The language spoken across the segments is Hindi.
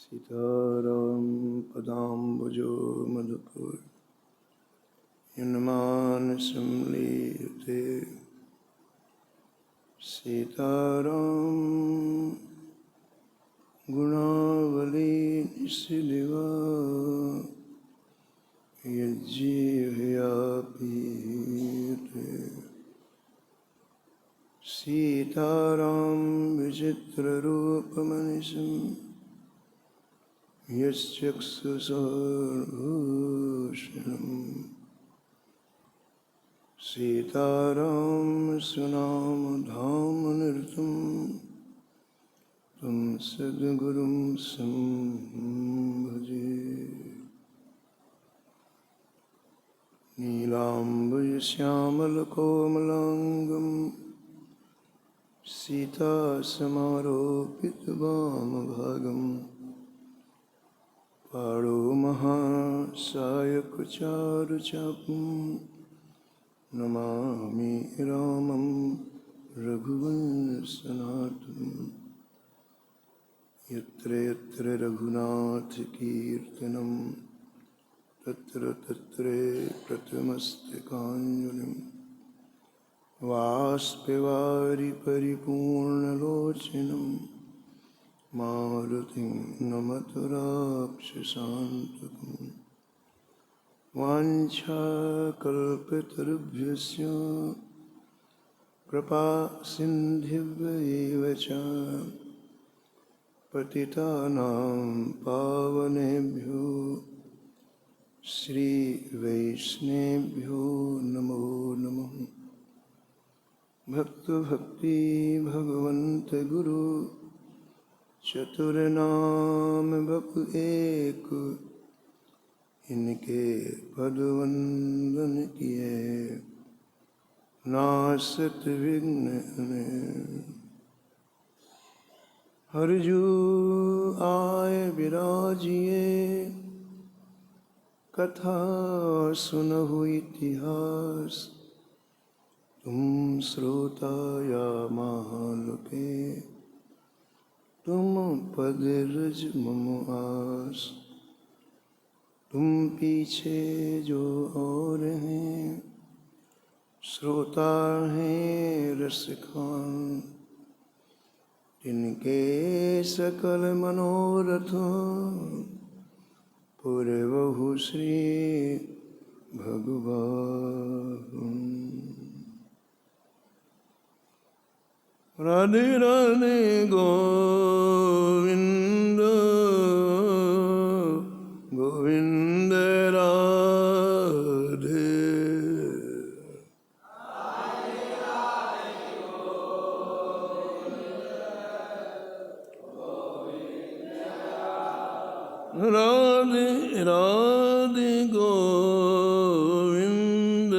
सीताराम पदाम्बुजो मधुकर यन्मानसं लीयते। सीताराम गुणावली निशिलिवा यज्जीवया पीते। सीताराम विचित्ररूपमनिशं यश्चक्षुषोर्भूषणम्। सीताराम सुनाम धाम निरतं तं सद्गुरुं संभजे। नीलाम्बुजश्यामलकोमलाङ्गं सीतासमारोपितवामभागं पाणो महासायकचारुचापं नमामि रामं रघुवंशनाथं। यत्र यत्र रघुनाथकीर्तनं तत्र तत्र प्रथमस्तिकाञ्जलिं वाष्पवारि परिपूर्णलोचनं मारुतिं नमत राक्षसान्तकम्। वाञ्छाकल्पतरुभ्यश्च कृपा सिन्धुभ्यैव च पतितानां पावनेभ्यो श्रीवैष्णवेभ्यो नमो नमः। भक्ति भगवन्त गुरु चतुर्नाम बपु एक, इनके पदवंदन किए नासत विघ्न। हरजू आय विराजिए कथा सुनहु इतिहास। तुम श्रोता या महालोके तुम पद रज मम आस। तुम पीछे जो और हैं श्रोता हैं रसिकान। जिनके सकल मनोरथों पूर्वहु श्री भगवान। राधे राधे गोविंद गोविंद राधे। राधे राधे गोविंद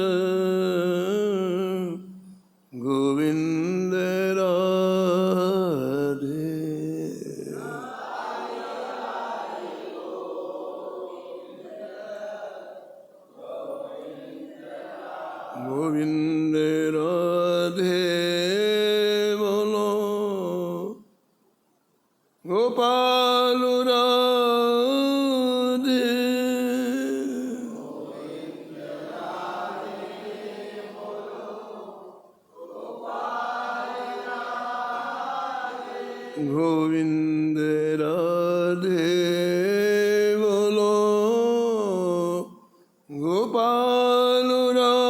गोविंद राधे। गोविंद राधे बोलो गोपाल राधे। गोविंद राधे बोलो गोपाल राधे।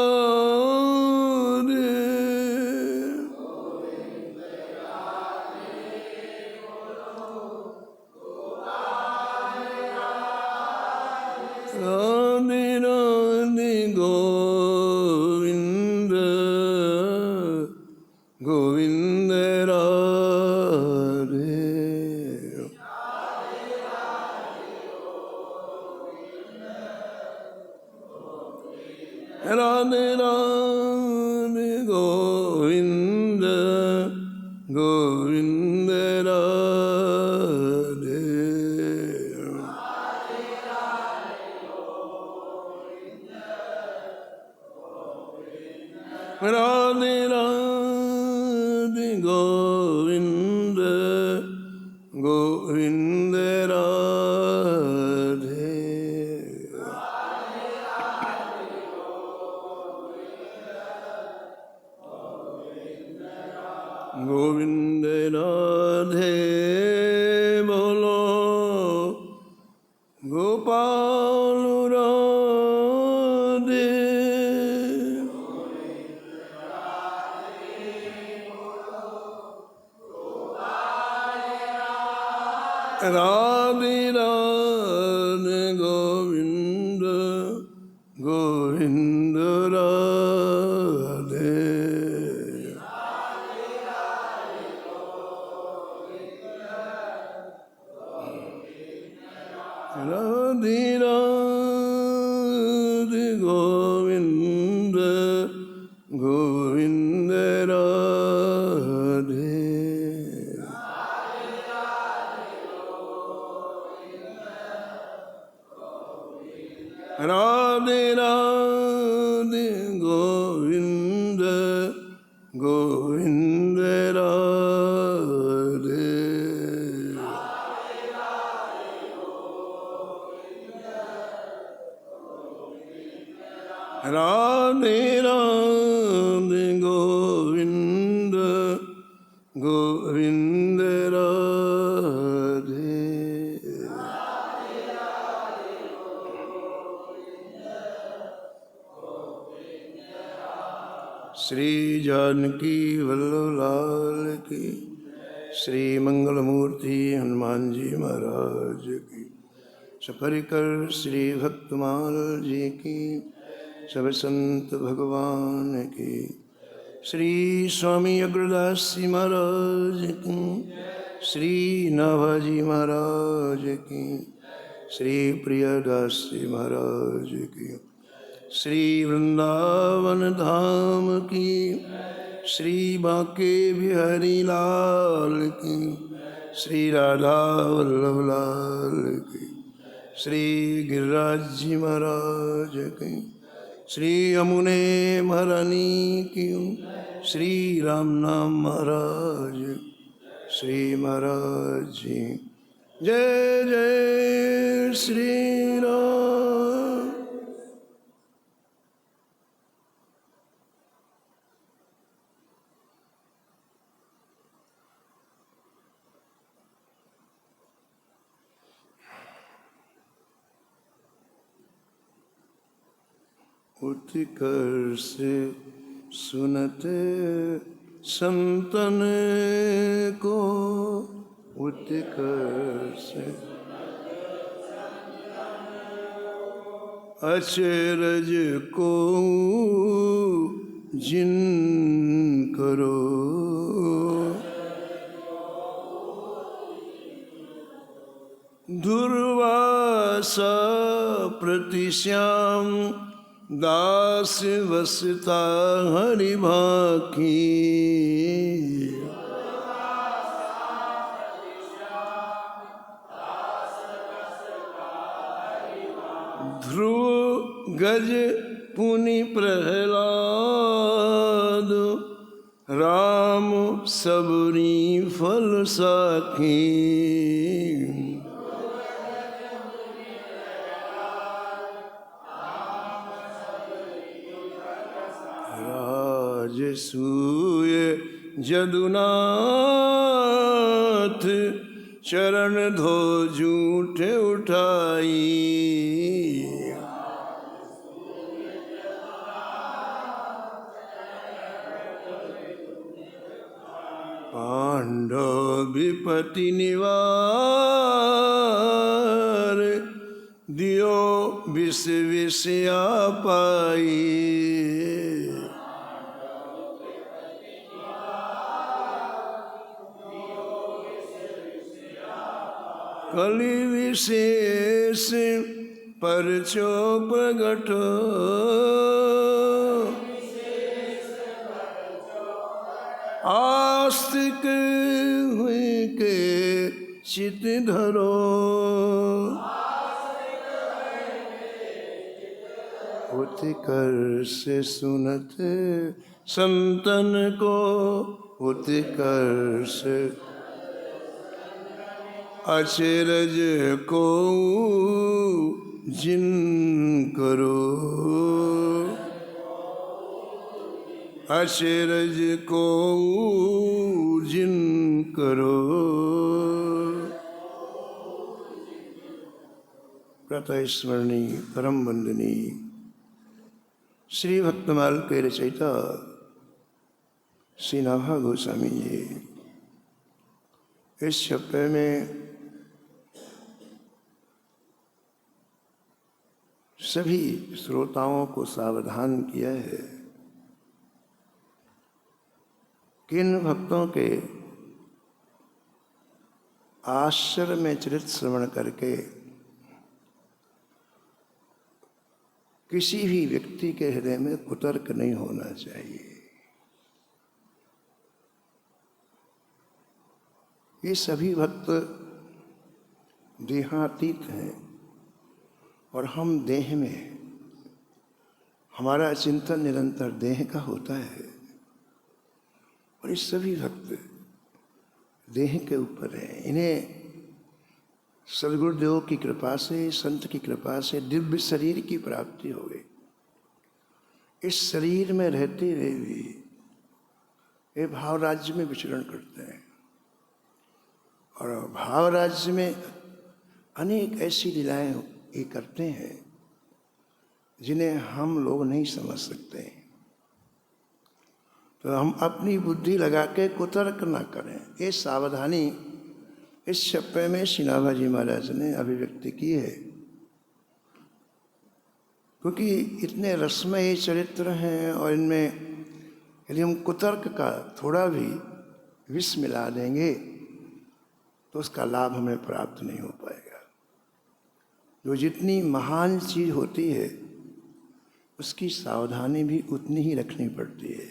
राधे राधे गोविंद गोविंद राधे। राधे राधे गोविंद गोविंद राधे। राधे राधे गोविंद गोविंद राधे। राधे राधे गोविंद गोविंद राधे राधे राधे गोविंद गोविंद राधे राधे राधे गोविंद गोविंद राधे राधे राधे गोविंद गोविंद राधे श्री जानकी वल्लभ लाल की, श्री मंगलमूर्ति हनुमान जी महाराज की, सपरिकर श्री भक्तमाल जी की, सब संत भगवान की, श्री स्वामी अग्रदास जी महाराज की, श्री नाभाजी महाराज की, श्री प्रियदास जी महाराज की, श्री वृंदावन धाम की, श्री बांके बिहारी लाल की, श्री राधा वल्लभ लाल की, श्री गिरिराज जी महाराज की, श्री यमुने महारानी की, श्री राम नाम महाराज, श्री महाराज जी। जय जय श्री राम। उत्कर्ष सुनते संतन को, उत्कर्ष अचरज को जिन करो, दुर्वासा प्रतिश्याम दास वसता हरि भाखी, ध्रुव गज पुनि प्रहलाद, राम सबरी फल साखी, सूय जदुनाथ, चरण धो जूठ उठाई, पांडव विपति निवार, दियो विष विषया पाई, कलि विशेष परचो प्रगट, आस्तिक हुई के चित धरो, उत्कर्ष सुनते संतन को, उत्कर्ष अचरज को जिन करो, अचरज को जिन करो। प्रातः स्मरणी परम वंदनी श्री भक्तमाल के रचयिता श्री नाभा गोस्वामी जी इस चप्पे में सभी श्रोताओं को सावधान किया है कि इन भक्तों के आश्रय में चरित्र श्रवण करके किसी भी व्यक्ति के हृदय में कुतर्क नहीं होना चाहिए। ये सभी भक्त देहातीत हैं और हम देह में, हमारा चिंतन निरंतर देह का होता है और ये सभी भक्त देह के ऊपर है। इन्हें सद्गुरुदेव की कृपा से, संत की कृपा से दिव्य शरीर की प्राप्ति हो गई। इस शरीर में रहते हुए भी ये भाव राज्य में विचरण करते हैं और भाव राज्य में अनेक ऐसी लीलाएं ये करते हैं जिन्हें हम लोग नहीं समझ सकते। तो हम अपनी बुद्धि लगा के कुतर्क न करें, ये सावधानी इस छप्पे में श्री नाभाजी महाराज ने अभिव्यक्ति की है। क्योंकि इतने रसमय चरित्र हैं और इनमें यदि हम कुतर्क का थोड़ा भी विष मिला देंगे तो उसका लाभ हमें प्राप्त नहीं हो पाएगा। जो जितनी महान चीज़ होती है उसकी सावधानी भी उतनी ही रखनी पड़ती है।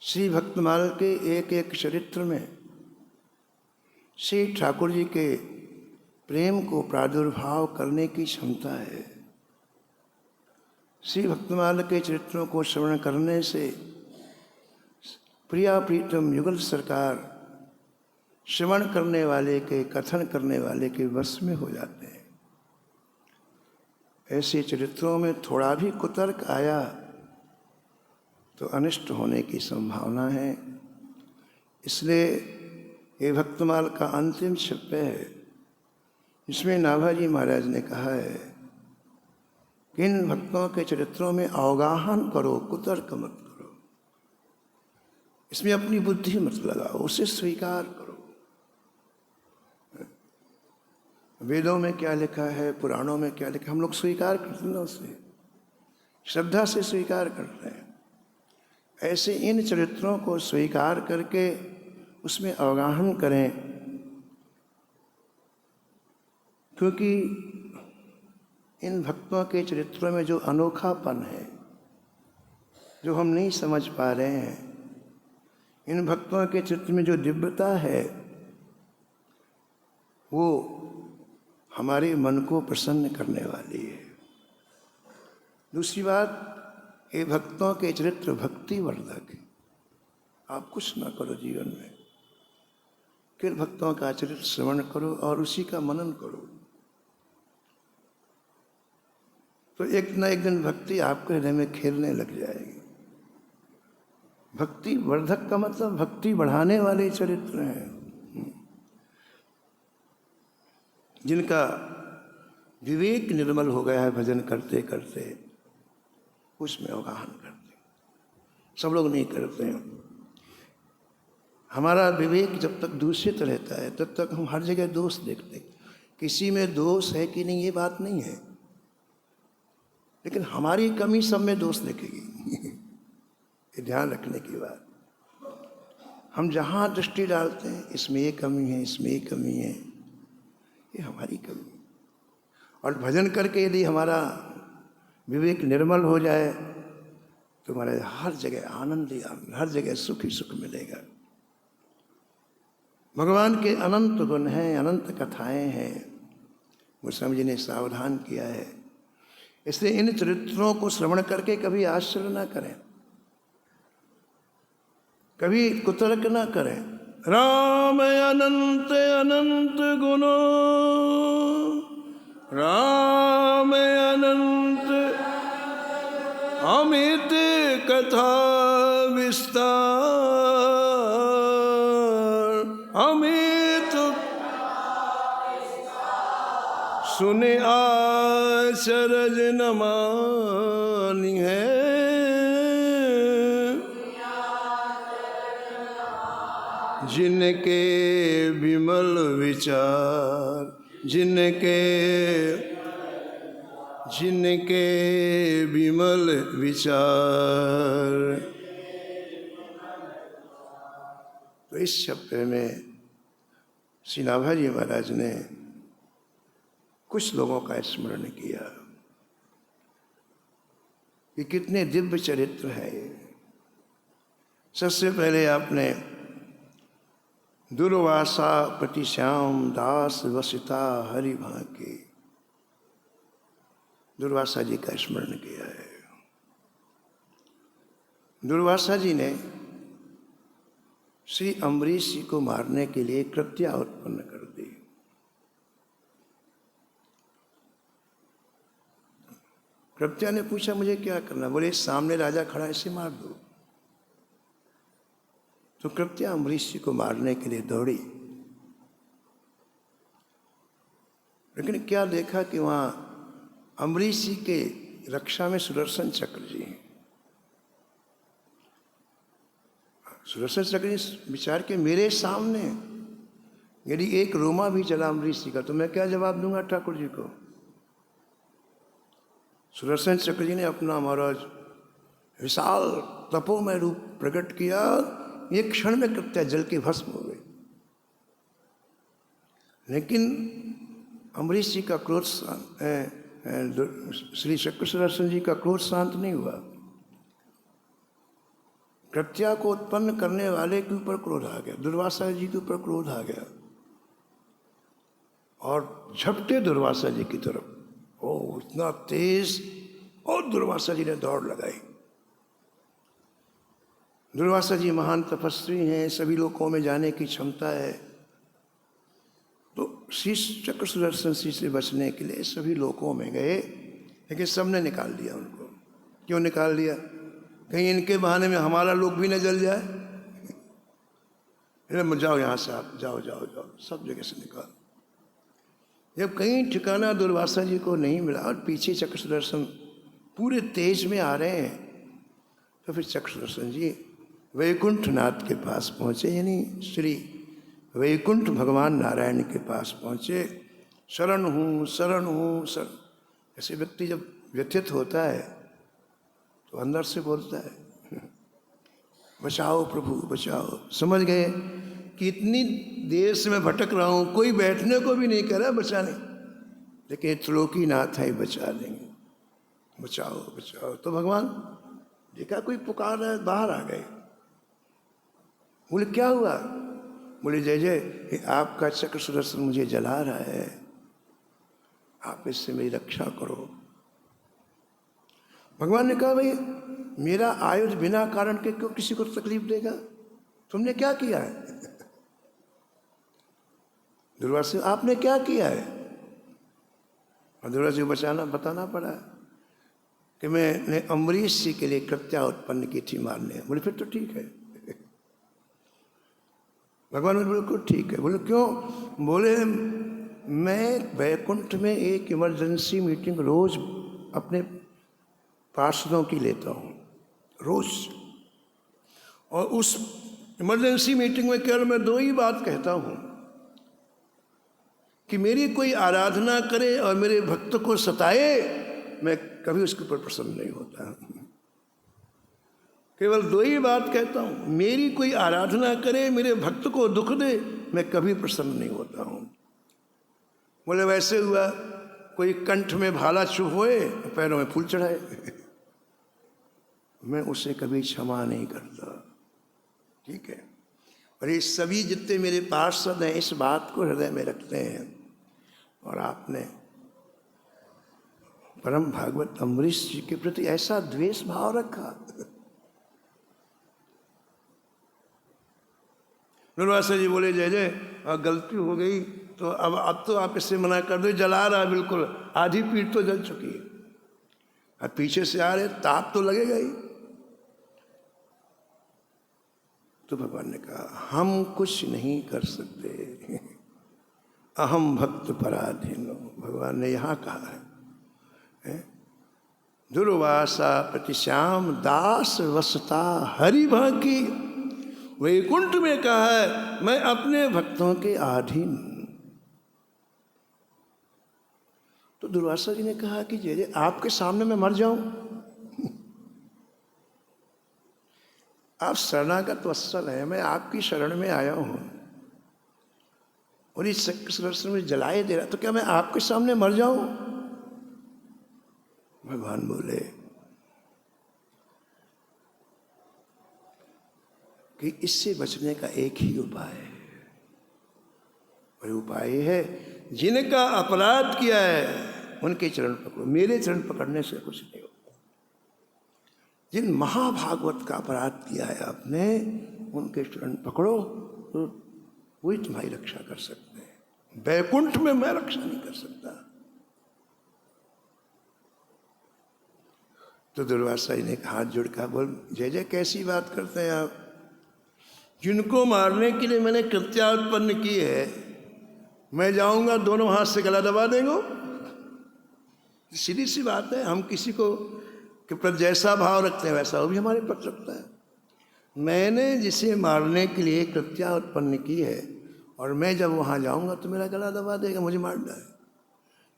श्री भक्तमाल के एक एक चरित्र में श्री ठाकुर जी के प्रेम को प्रादुर्भाव करने की क्षमता है। श्री भक्तमाल के चरित्रों को श्रवण करने से प्रिया प्रीतम युगल सरकार श्रवण करने वाले के, कथन करने वाले के वश में हो जाते हैं। ऐसे चरित्रों में थोड़ा भी कुतर्क आया तो अनिष्ट होने की संभावना है। इसलिए ये भक्तमाल का अंतिम छप्पे है, इसमें नाभाजी महाराज ने कहा है कि इन भक्तों के चरित्रों में अवगाहन करो, कुतर्क मत करो। इसमें अपनी बुद्धि मत लगाओ, उसे स्वीकार करो। वेदों में क्या लिखा है, पुराणों में क्या लिखा है, हम लोग स्वीकार करते हैं ना, उसे श्रद्धा से स्वीकार करते हैं। ऐसे इन चरित्रों को स्वीकार करके उसमें अवगाहन करें, क्योंकि इन भक्तों के चरित्रों में जो अनोखापन है, जो हम नहीं समझ पा रहे हैं, इन भक्तों के चरित्र में जो दिव्यता है, वो हमारे मन को प्रसन्न करने वाली है। दूसरी बात, ये भक्तों के चरित्र भक्ति वर्धक है। आप कुछ ना करो जीवन में, फिर भक्तों का चरित्र श्रवण करो और उसी का मनन करो, तो एक न एक दिन भक्ति आपके हृदय में खेलने लग जाएगी। भक्ति वर्धक का मतलब भक्ति बढ़ाने वाले चरित्र हैं, जिनका विवेक निर्मल हो गया है भजन करते करते, उसमें अवगाहन करते। सब लोग नहीं करते हैं। हमारा विवेक जब तक दूषित रहता है तब तक हम हर जगह दोष देखते हैं। किसी में दोष है कि नहीं ये बात नहीं है, लेकिन हमारी कमी सब में दोष दिखेगी। ये ध्यान रखने की बात। हम जहाँ दृष्टि डालते हैं, इसमें ये कमी है, इसमें ये कमी है, ये हमारी कमी। और भजन करके यदि हमारा विवेक निर्मल हो जाए तो हमारे हर जगह आनंद ही आनंद, हर जगह सुख ही सुख मिलेगा। भगवान के अनंत गुण हैं, अनंत कथाएं हैं, गोस्वामी जी ने सावधान किया है। इसलिए इन चरित्रों को श्रवण करके कभी आश्चर्य न करें, कभी कुतर्क न करें। राम अनंत अनंत गुणों, राम अनंत अमित कथा विस्तार, अमित सुने आचरज न मानी है। जिनके विमल विचार, जिनके जिनके विमल विचार। तो इस शब्द में श्री नाभाजी महाराज ने कुछ लोगों का स्मरण किया कि कितने दिव्य चरित्र है ये। सबसे पहले आपने दुर्वासा प्रतिश्याम दास वसिता हरि भांति दुर्वासा जी का स्मरण किया है। दुर्वासा जी ने श्री अम्बरीश जी को मारने के लिए कृत्या उत्पन्न कर दी। कृत्या ने पूछा मुझे क्या करना, बोले सामने राजा खड़ा है इसे मार दो। तो कृत्या अम्बरीश जी को मारने के लिए दौड़ी, लेकिन क्या देखा कि वहां अम्बरीश जी के रक्षा में सुदर्शन चक्र जी हैं। सुदर्शन चक्र जी विचार के मेरे सामने यदि एक रोमा भी चला अम्बरीश जी का तो मैं क्या जवाब दूंगा ठाकुर जी को। सुदर्शन चक्र जी ने अपना महाराज विशाल तपोमय रूप प्रकट किया, एक क्षण में कृत्या जल के भस्म हो गए। लेकिन अम्बरीश जी का क्रोध श्री चक्र सुदर्शन जी का क्रोध शांत नहीं हुआ। कृत्या को उत्पन्न करने वाले के ऊपर क्रोध आ गया, दुर्वासा जी के ऊपर क्रोध आ गया और झपटे दुर्वासा जी की तरफ। ओ इतना तेज, और दुर्वासा जी ने दौड़ लगाई। दुर्वासा जी महान तपस्वी हैं, सभी लोकों में जाने की क्षमता है। तो श्री चक्र सुदर्शन से बचने के लिए सभी लोकों में गए, लेकिन सबने निकाल दिया उनको। क्यों निकाल दिया? कहीं इनके बहाने में हमारा लोग भी न जल जाए। जाओ यहाँ से, आप जाओ जाओ जाओ, सब जगह से निकाल। जब कहीं ठिकाना दुर्वासा जी को नहीं मिला और पीछे चक्र सुदर्शन पूरे तेज में आ रहे हैं, तो फिर चक्र सुदर्शन जी वैकुंठ नाथ के पास पहुँचे, यानी श्री वैकुंठ भगवान नारायण के पास पहुँचे। शरण हूँ शरण हूँ शरण। ऐसे व्यक्ति जब व्यथित होता है तो अंदर से बोलता है बचाओ प्रभु बचाओ। समझ गए कि इतनी देर से मैं भटक रहा हूँ, कोई बैठने को भी नहीं कह रहा बचाने, लेकिन त्रिलोकी नाथ है बचा देंगे, बचाओ बचाओ। तो भगवान देखा कोई पुकार रहा है, बाहर आ गए। बोले क्या हुआ? बोले जय जय, आपका चक्र सुदर्शन मुझे जला रहा है, आप इससे मेरी रक्षा करो। भगवान ने कहा भाई मेरा आयुध बिना कारण के क्यों किसी को तकलीफ देगा? तुमने क्या किया है? दुर्वासा आपने क्या किया है? और दुर्वासा को बताना पड़ा कि मैंने अम्बरीश जी के लिए कृत्या उत्पन्न की थी मारने। बोले फिर तो ठीक है। भगवान ने बिल्कुल ठीक है। बोले क्यों? बोले मैं वैकुंठ में एक इमरजेंसी मीटिंग रोज अपने पार्षदों की लेता हूँ रोज, और उस इमरजेंसी मीटिंग में केवल मैं दो ही बात कहता हूँ कि मेरी कोई आराधना करे और मेरे भक्त को सताए, मैं कभी उसके ऊपर प्रसन्न नहीं होता। केवल दो ही बात कहता हूँ, मेरी कोई आराधना करे मेरे भक्त को दुख दे, मैं कभी प्रसन्न नहीं होता हूँ। बोले वैसे हुआ कोई कंठ में भाला चुभोए, पैरों में फूल चढ़ाए, मैं उसे कभी क्षमा नहीं करता। ठीक है? और ये सभी जितने मेरे पार्षद हैं इस बात को हृदय में रखते हैं। और आपने परम भागवत अम्बरीश जी के प्रति ऐसा द्वेष भाव रखा। दुर्वासा जी बोले जय जय, गलती हो गई तो अब तो आप इससे मना कर दो, जला रहा बिल्कुल, आधी पीठ तो जल चुकी है, अब पीछे से आ रहे ताप तो लगेगा ही। तो भगवान ने कहा हम कुछ नहीं कर सकते, अहम भक्त पराधीनो। भगवान ने यहाँ कहा है दुर्वासा प्रतिश्याम दास वसता हरि भांति। वैकुंठ में कहा है मैं अपने भक्तों के अधीन। तो दुर्वासा जी ने कहा कि जय आपके सामने मैं मर जाऊं? आप शरणागत वत्सल हैं, मैं आपकी शरण में आया हूं और इस सरस्वती में जलाए दे रहा, तो क्या मैं आपके सामने मर जाऊं? भगवान बोले कि इससे बचने का एक ही उपाय है, और उपाय है जिनका अपराध किया है उनके चरण पकड़ो, मेरे चरण पकड़ने से कुछ नहीं होगा। जिन महाभागवत का अपराध किया है आपने, उनके चरण पकड़ो तो वही तुम्हारी रक्षा कर सकते हैं। वैकुंठ में मैं रक्षा नहीं कर सकता। तो दुर्वासा जी ने हाथ जोड़कर बोल, जय जय कैसी बात करते हैं आप? जिनको मारने के लिए मैंने कृत्या उत्पन्न की है, मैं जाऊंगा दोनों हाथ से गला दबा देंगे? सीधी सी बात है। हम किसी को के प्रति जैसा भाव रखते हैं वैसा वो भी हमारे प्रति रखता है। मैंने जिसे मारने के लिए कृत्या उत्पन्न की है और मैं जब वहां जाऊंगा तो मेरा गला दबा देगा, मुझे मारना है।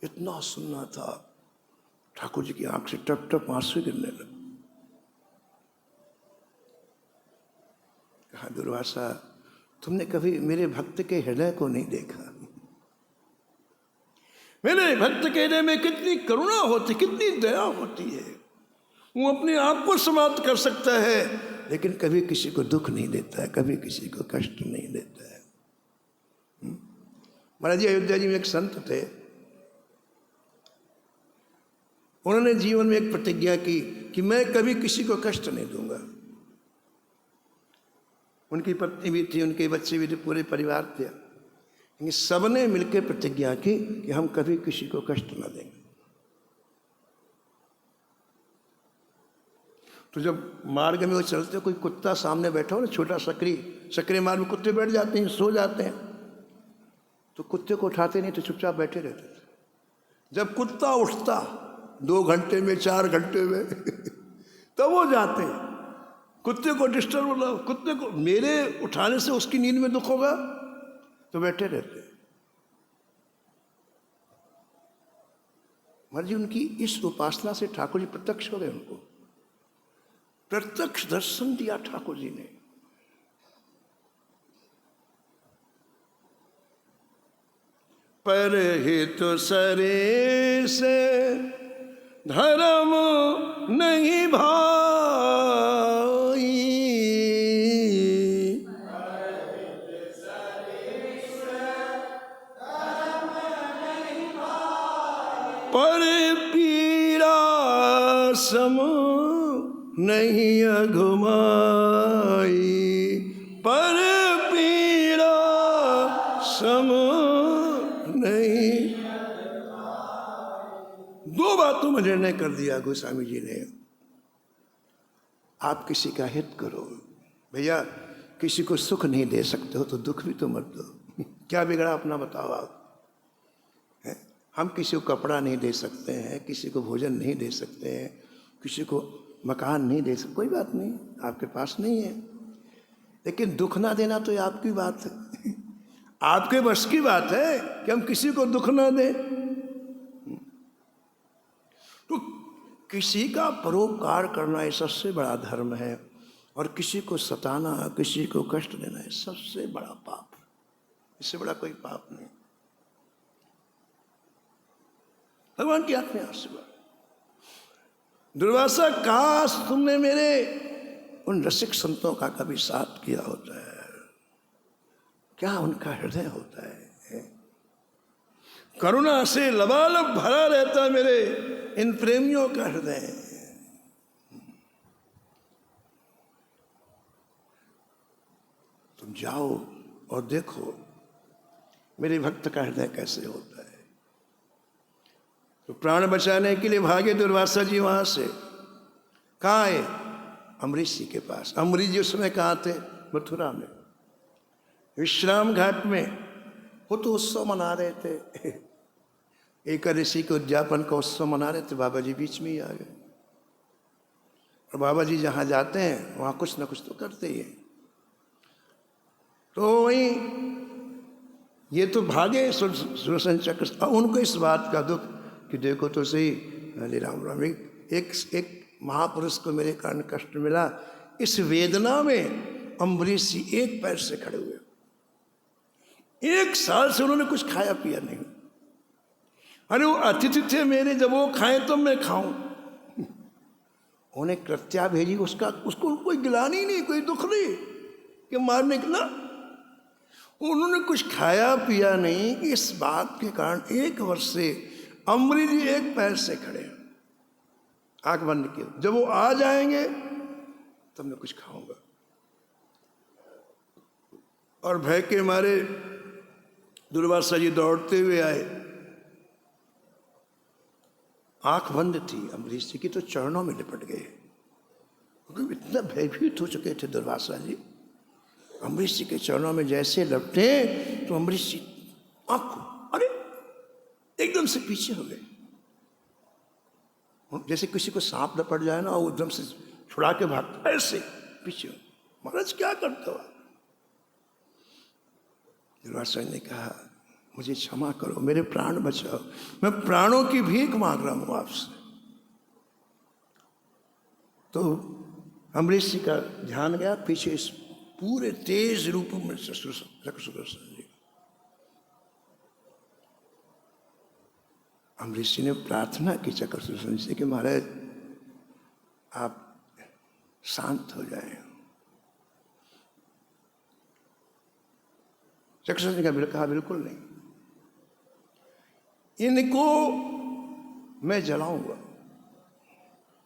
इतना सुनना था, ठाकुर जी की आंख से टप टप आंसू गिरने लगे। कहा, दुर्वासा तुमने कभी मेरे भक्त के हृदय को नहीं देखा। मेरे भक्त के हृदय में कितनी करुणा होती, कितनी दया होती है। वो अपने आप को समाप्त कर सकता है लेकिन कभी किसी को दुख नहीं देता है, कभी किसी को कष्ट नहीं देता है। महाराज जी अयोध्या जी में एक संत थे, उन्होंने जीवन में एक प्रतिज्ञा की कि मैं कभी किसी को कष्ट नहीं दूंगा। उनकी पत्नी भी थी, उनके बच्चे भी थे, पूरे परिवार थे। सबने मिलकर प्रतिज्ञा की कि हम कभी किसी को कष्ट न देंगे। तो जब मार्ग में वो चलते, कोई कुत्ता सामने बैठा हो ना, छोटा सकरी मार्ग में कुत्ते बैठ जाते हैं, सो जाते हैं, तो कुत्ते को उठाते नहीं, तो चुपचाप बैठे रहते थे। जब कुत्ता उठता 2 घंटे में, 4 घंटे में तब वो जाते हैं। कुत्ते को डिस्टर्ब होगा, कुत्ते को मेरे उठाने से उसकी नींद में दुख होगा, तो बैठे रहते। महाराज जी उनकी इस उपासना से ठाकुर जी प्रत्यक्ष हो गए। उनको प्रत्यक्ष दर्शन दिया ठाकुर जी ने। परहित सरे से धर्म नहीं भाई, पर पीड़ा सम नहीं अघुमाई, पर पीड़ा सम नहीं। 2 बातों में निर्णय कर दिया गोस्वामी जी ने। आप किसी का हित करो। भैया किसी को सुख नहीं दे सकते हो तो दुख भी तो मत दो। क्या बिगड़ा अपना बताओ आप? हम किसी को कपड़ा नहीं दे सकते हैं, किसी को भोजन नहीं दे सकते हैं, किसी को मकान नहीं दे सकते, कोई बात नहीं, आपके पास नहीं है। लेकिन दुख ना देना तो ये आपकी बात है, आपके बस की बात है कि हम किसी को दुख ना दें। तो किसी का परोपकार करना ये सबसे बड़ा धर्म है, और किसी को सताना, किसी को कष्ट देना है सबसे बड़ा पाप। इससे बड़ा कोई पाप नहीं। भगवान की आंख में आंसू। दुर्वासा काश तुमने मेरे उन रसिक संतों का कभी साथ किया होता है। क्या उनका हृदय होता है, करुणा से लबालब भरा रहता है मेरे इन प्रेमियों का हृदय। तुम जाओ और देखो मेरे भक्त का हृदय कैसे होता है। तो प्राण बचाने के लिए भागे दुर्वासा जी वहां से। कहाँ आए? अमरीश जी के पास। अमरीश जी उस समय कहाँ थे? मथुरा में, विश्राम घाट में। वो तो उत्सव मना रहे थे, एकादशी के उद्यापन का उत्सव मना रहे थे। बाबा जी बीच में ही आ गए। और बाबा जी जहाँ जाते हैं वहाँ कुछ ना कुछ तो करते ही हैं। तो वहीं ये तो भागे सुदर्शन चक्र। उनको इस बात का दुख कि देखो तो सही, अरे राम राम, एक महापुरुष को मेरे कारण कष्ट मिला। इस वेदना में अम्बरीश जी एक पैर से खड़े हुए। 1 साल से उन्होंने कुछ खाया पिया नहीं। अरे वो अतिथि थे मेरे, जब वो खाएं तो मैं खाऊं। उन्हें कृत्या भेजी, उसको कोई गिलानी नहीं, कोई दुख नहीं कि मारने के ना। उन्होंने कुछ खाया पिया नहीं कि इस बात के कारण 1 वर्ष से अम्बरीश जी एक पैर से खड़े, आंख बंद किए। जब वो आ जाएंगे तब मैं कुछ खाऊंगा। और भय के मारे दुर्वासा जी दौड़ते हुए आए, आंख बंद थी अम्बरीश जी की, तो चरणों में लिपट गए, क्योंकि इतना भयभीत हो चुके थे दुर्वासा जी। अम्बरीश जी के चरणों में जैसे लपटे तो अम्बरीश जी अरे एकदम से पीछे हो गए, जैसे किसी को सांप लपट जाए ना, वो एकदम से छुड़ा के भागता, ऐसे पीछे। महाराज क्या करते हो? दुर्वासा जी ने कहा, मुझे क्षमा करो, मेरे प्राण बचाओ, मैं प्राणों की भीख मांग रहा हूं आपसे। तो अम्बरीश जी का ध्यान गया पीछे, इस पूरे तेज रूप में सुदर्शन जी। अम्बरीश जी ने प्रार्थना की चक्र सुदर्शन जी से कि महाराज आप शांत हो जाएं। चक्र सुदर्शन जी का कहा, बिल्कुल नहीं, इनको मैं जलाऊंगा,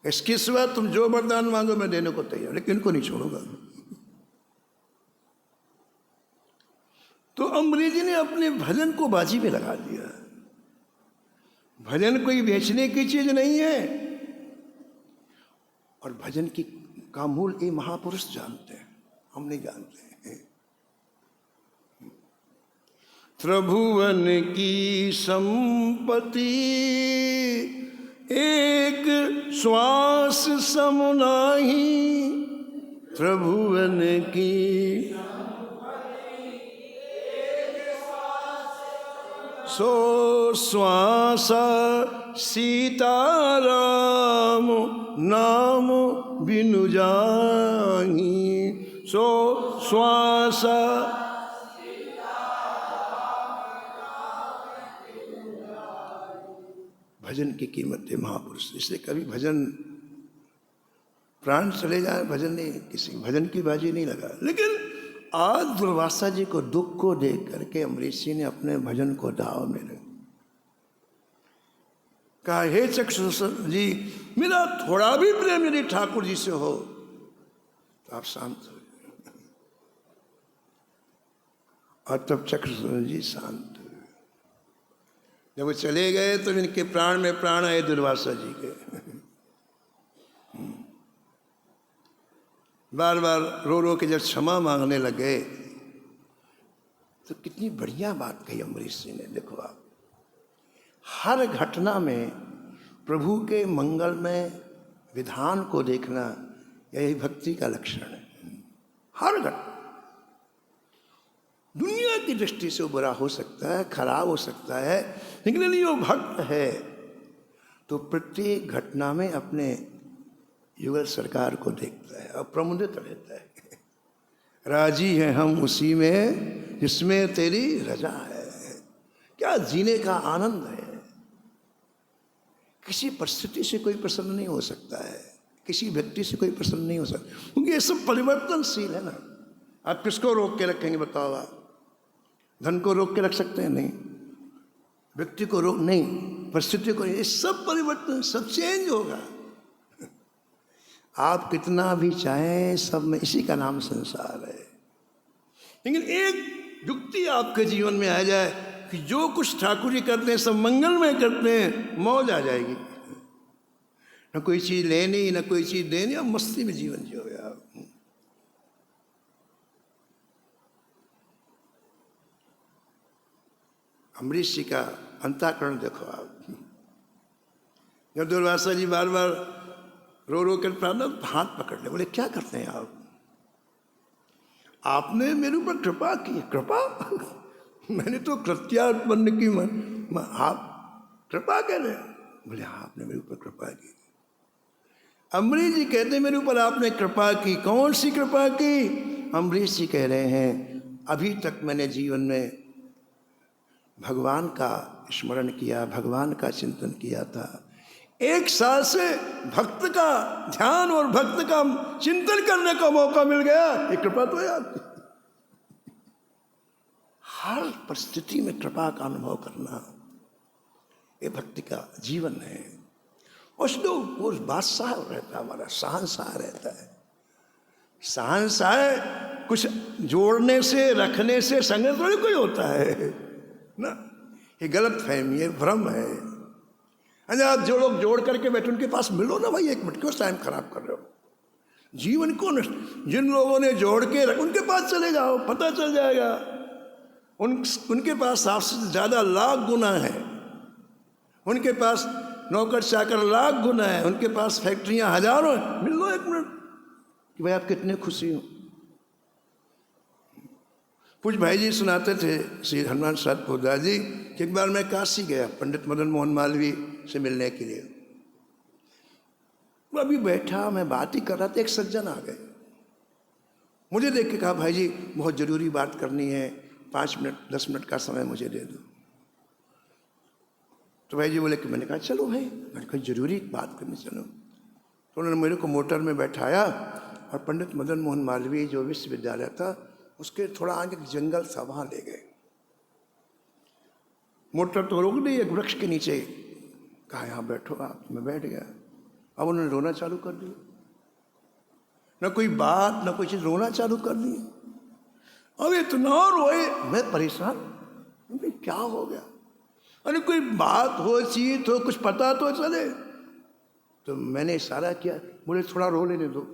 इसके सिवा तुम जो वरदान मांगो मैं देने को तैयार, लेकिन इनको नहीं छोड़ूंगा। तो अम्बरीश जी ने अपने भजन को बाजी में लगा दिया। भजन कोई बेचने की चीज नहीं है, और भजन की का मूल ये महापुरुष जानते हैं, हम नहीं जानते हैं। त्रिभुवन की संपत्ति एक श्वास सम नाही, त्रिभुवन की सो श्वास सीताराम नाम बिनु जाही, सो श्वास भजन की कीमत है महापुरुष। इसलिए कभी भजन प्राण चले जाए, भजन नहीं, किसी भजन की बाजी नहीं लगा। लेकिन आज दुर्वासा जी को दुख को देख करके अम्बरीश जी ने अपने भजन को दाव में कहा, हे चक्षुषुदर्शन जी, मेरा थोड़ा भी प्रेम यदि ठाकुर जी से हो तो आप शांत हो जाए। और तब चक्षुषुदर्शन जी शांत हुए। जब वो चले गए तो इनके प्राण में प्राण आए दुर्वासा जी के। बार बार रो रो के जब क्षमा मांगने लगे तो कितनी बढ़िया बात कही अम्बरीश जी ने। देखो आप, हर घटना में प्रभु के मंगल में विधान को देखना यही भक्ति का लक्षण है। हर घटना दुनिया की दृष्टि से वो बुरा हो सकता है, खराब हो सकता है, लेकिन यदि वो भक्त है तो प्रत्येक घटना में अपने युगल सरकार को देखता है और प्रमुदित रहता है। राजी है हम उसी में जिसमें तेरी रजा है। क्या जीने का आनंद है। किसी परिस्थिति से कोई प्रसन्न नहीं हो सकता है, किसी व्यक्ति से कोई प्रसन्न नहीं हो सकता, क्योंकि ये सब परिवर्तनशील है ना। आप किसको रोक के रखेंगे बताओ? आप धन को रोक के रख सकते हैं? नहीं। व्यक्ति को रोक नहीं, परिस्थिति को, ये सब परिवर्तन, सब चेंज होगा। आप कितना भी चाहें, सब में इसी का नाम संसार है। लेकिन एक युक्ति आपके जीवन में आ जाए कि जो कुछ ठाकुर जी करते हैं सब मंगल में करते हैं, मौज आ जाएगी। न कोई चीज लेनी, न कोई चीज देनी, अब मस्ती में जीवन जियोगे आप। अम्बरीश जी का अंतःकरण देखो आप। जब दुर्वासा जी बार बार रो रो कर प्रार्थना, हाथ पकड़ ले, बोले क्या करते हैं आप? आपने मेरे ऊपर कृपा की। कृपा? मैंने तो कृत्या उत्पन्न की। आप कृपा कह रहे हैं? बोले हाँ, आपने मेरे ऊपर कृपा की। अम्बरीश जी कहते मेरे ऊपर आपने कृपा की। कौन सी कृपा की? अम्बरीश जी कह रहे हैं अभी तक मैंने जीवन में भगवान का स्मरण किया, भगवान का चिंतन किया था। 1 साल से भक्त का ध्यान और भक्त का चिंतन करने का मौका मिल गया। ये कृपा तो है आपकी। हर परिस्थिति में कृपा का अनुभव करना, ये भक्ति का जीवन है। उसको वो बादशाह रहता है, हमारा शहंशाह रहता है। शहंशाह कुछ जोड़ने से, रखने से संग थोड़ी कोई होता है ना। ये गलत फहमी है, भ्रम है। अरे आप जो लोग जोड़ करके बैठे उनके पास मिलो ना भाई, 1 मिनट क्यों टाइम खराब कर रहे हो? जीवन को जिन लोगों ने जोड़ के उनके पास चले जाओ, पता चल जाएगा। उनके पास आपसे ज़्यादा लाख गुना है, उनके पास नौकर चाकर लाख गुना है, उनके पास फैक्ट्रियां हजारों हैं। मिल लो 1 मिनट कि भाई आप कितने खुशी हो। कुछ भाई जी सुनाते थे, श्री हनुमान साथ पोदार जी, कि एक बार मैं काशी गया पंडित मदन मोहन मालवीय से मिलने के लिए। वो अभी बैठा, मैं बात ही कर रहा था, एक सज्जन आ गए, मुझे देख के कहा भाई जी बहुत ज़रूरी बात करनी है, 5 मिनट 10 मिनट का समय मुझे दे दो। तो भाई जी बोले कि, मैंने कहा चलो भाई, मैंने कहा जरूरी बात करनी, चलो। तो उन्होंने मेरे को मोटर में बैठाया और पंडित मदन मोहन मालवीय जो विश्वविद्यालय था उसके थोड़ा आगे जंगल था, वहाँ ले गए। मोटर तो रोक दी एक वृक्ष के नीचे, कहा यहाँ बैठो आप। मैं बैठ गया। अब उन्होंने रोना चालू कर दिया, न कोई बात न कोई चीज़, रोना चालू कर दिया। अब इतना रोए, मैं परेशान, क्या हो गया? अरे कोई बात हो, चीज हो, कुछ पता तो चले। तो मैंने इशारा किया, बोले थोड़ा रो लेने दो,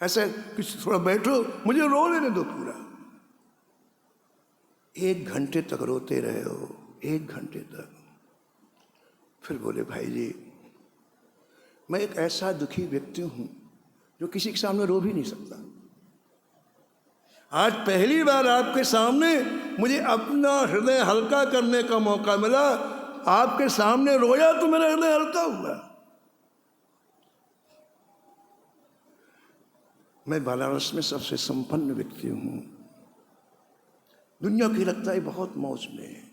ऐसे कुछ थोड़ा बैठो, मुझे रो लेने दो पूरा। 1 घंटे तक रोते रहे हो, 1 घंटे तक। फिर बोले भाई जी मैं एक ऐसा दुखी व्यक्ति हूं जो किसी के सामने रो भी नहीं सकता। आज पहली बार आपके सामने मुझे अपना हृदय हल्का करने का मौका मिला। आपके सामने रोया तो मेरा हृदय हल्का हुआ। मैं बनारस में सबसे संपन्न व्यक्ति हूं, दुनिया की लगता है बहुत मौज में है,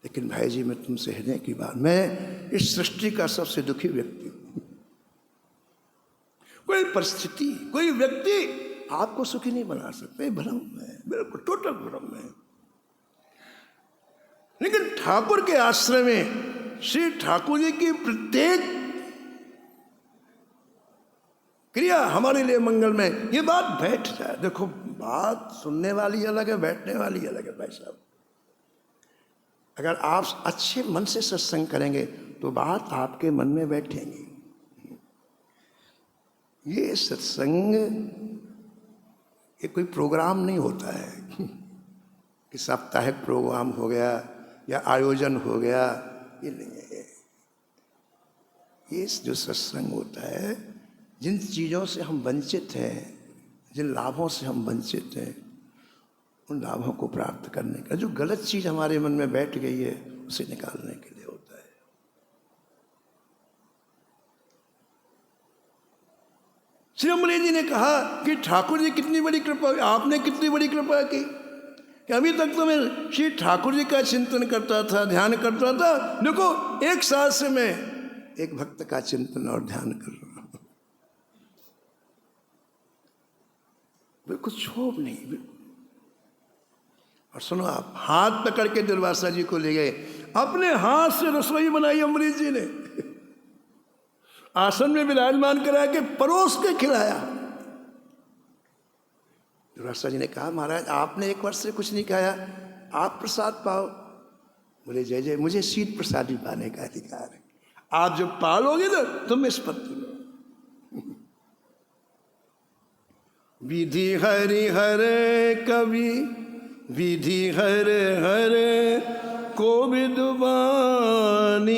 लेकिन भाई जी मैं तुमसे हृदय की बात, मैं इस सृष्टि का सबसे दुखी व्यक्ति हूं। कोई परिस्थिति, कोई व्यक्ति आपको सुखी नहीं बना सकते, भ्रम है, बिल्कुल टोटल भ्रम है। लेकिन ठाकुर के आश्रय में श्री ठाकुर जी की प्रत्येक क्रिया हमारे लिए मंगल में, ये बात बैठ जाए। देखो बात सुनने वाली अलग है, बैठने वाली अलग है भाई साहब। अगर आप अच्छे मन से सत्संग करेंगे तो बात आपके मन में बैठेंगी। ये सत्संग ये कोई प्रोग्राम नहीं होता है कि साप्ताहिक प्रोग्राम हो गया या आयोजन हो गया, ये नहीं है। ये जो सत्संग होता है, जिन चीज़ों से हम वंचित हैं, जिन लाभों से हम वंचित हैं, उन लाभों को प्राप्त करने का, जो गलत चीज़ हमारे मन में बैठ गई है उसे निकालने के लिए होता है। श्री अमृत जी ने कहा कि ठाकुर जी कितनी बड़ी कृपा, आपने कितनी बड़ी कृपा की कि अभी तक तो मैं श्री ठाकुर जी का चिंतन करता था, ध्यान करता था। देखो 1 साल से मैं एक भक्त का चिंतन और ध्यान कर रहा हूं, बिल्कुल क्षोभ नहीं। और सुनो, आप हाथ पकड़ के दुर्वासा जी को ले गए, अपने हाथ से रसोई बनाई अमृत जी ने, आसन में विराजमान करा के परोस के खिलाया। दुर्वासा जी ने कहा महाराज आपने 1 वर्ष से कुछ नहीं खाया, आप प्रसाद पाओ। बोले जय जय, मुझे शीत प्रसादी पाने का अधिकार है, आप जब पालोगे ना तुम इस पर विधि हरि हरे कवि, विधि हरे हरे को विद्वानी,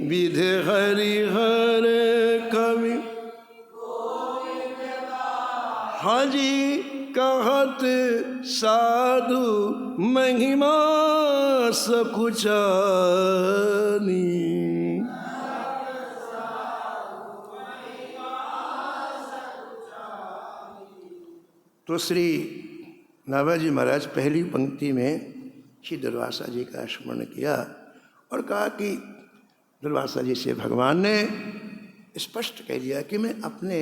विधि हरि हरे कवि हाजी कहत साधु महिमा सकुचानी। तो श्री नाभाजी महाराज पहली पंक्ति में श्री दुर्वासा जी का स्मरण किया और कहा कि दुर्वासा जी से भगवान ने स्पष्ट कह दिया कि मैं अपने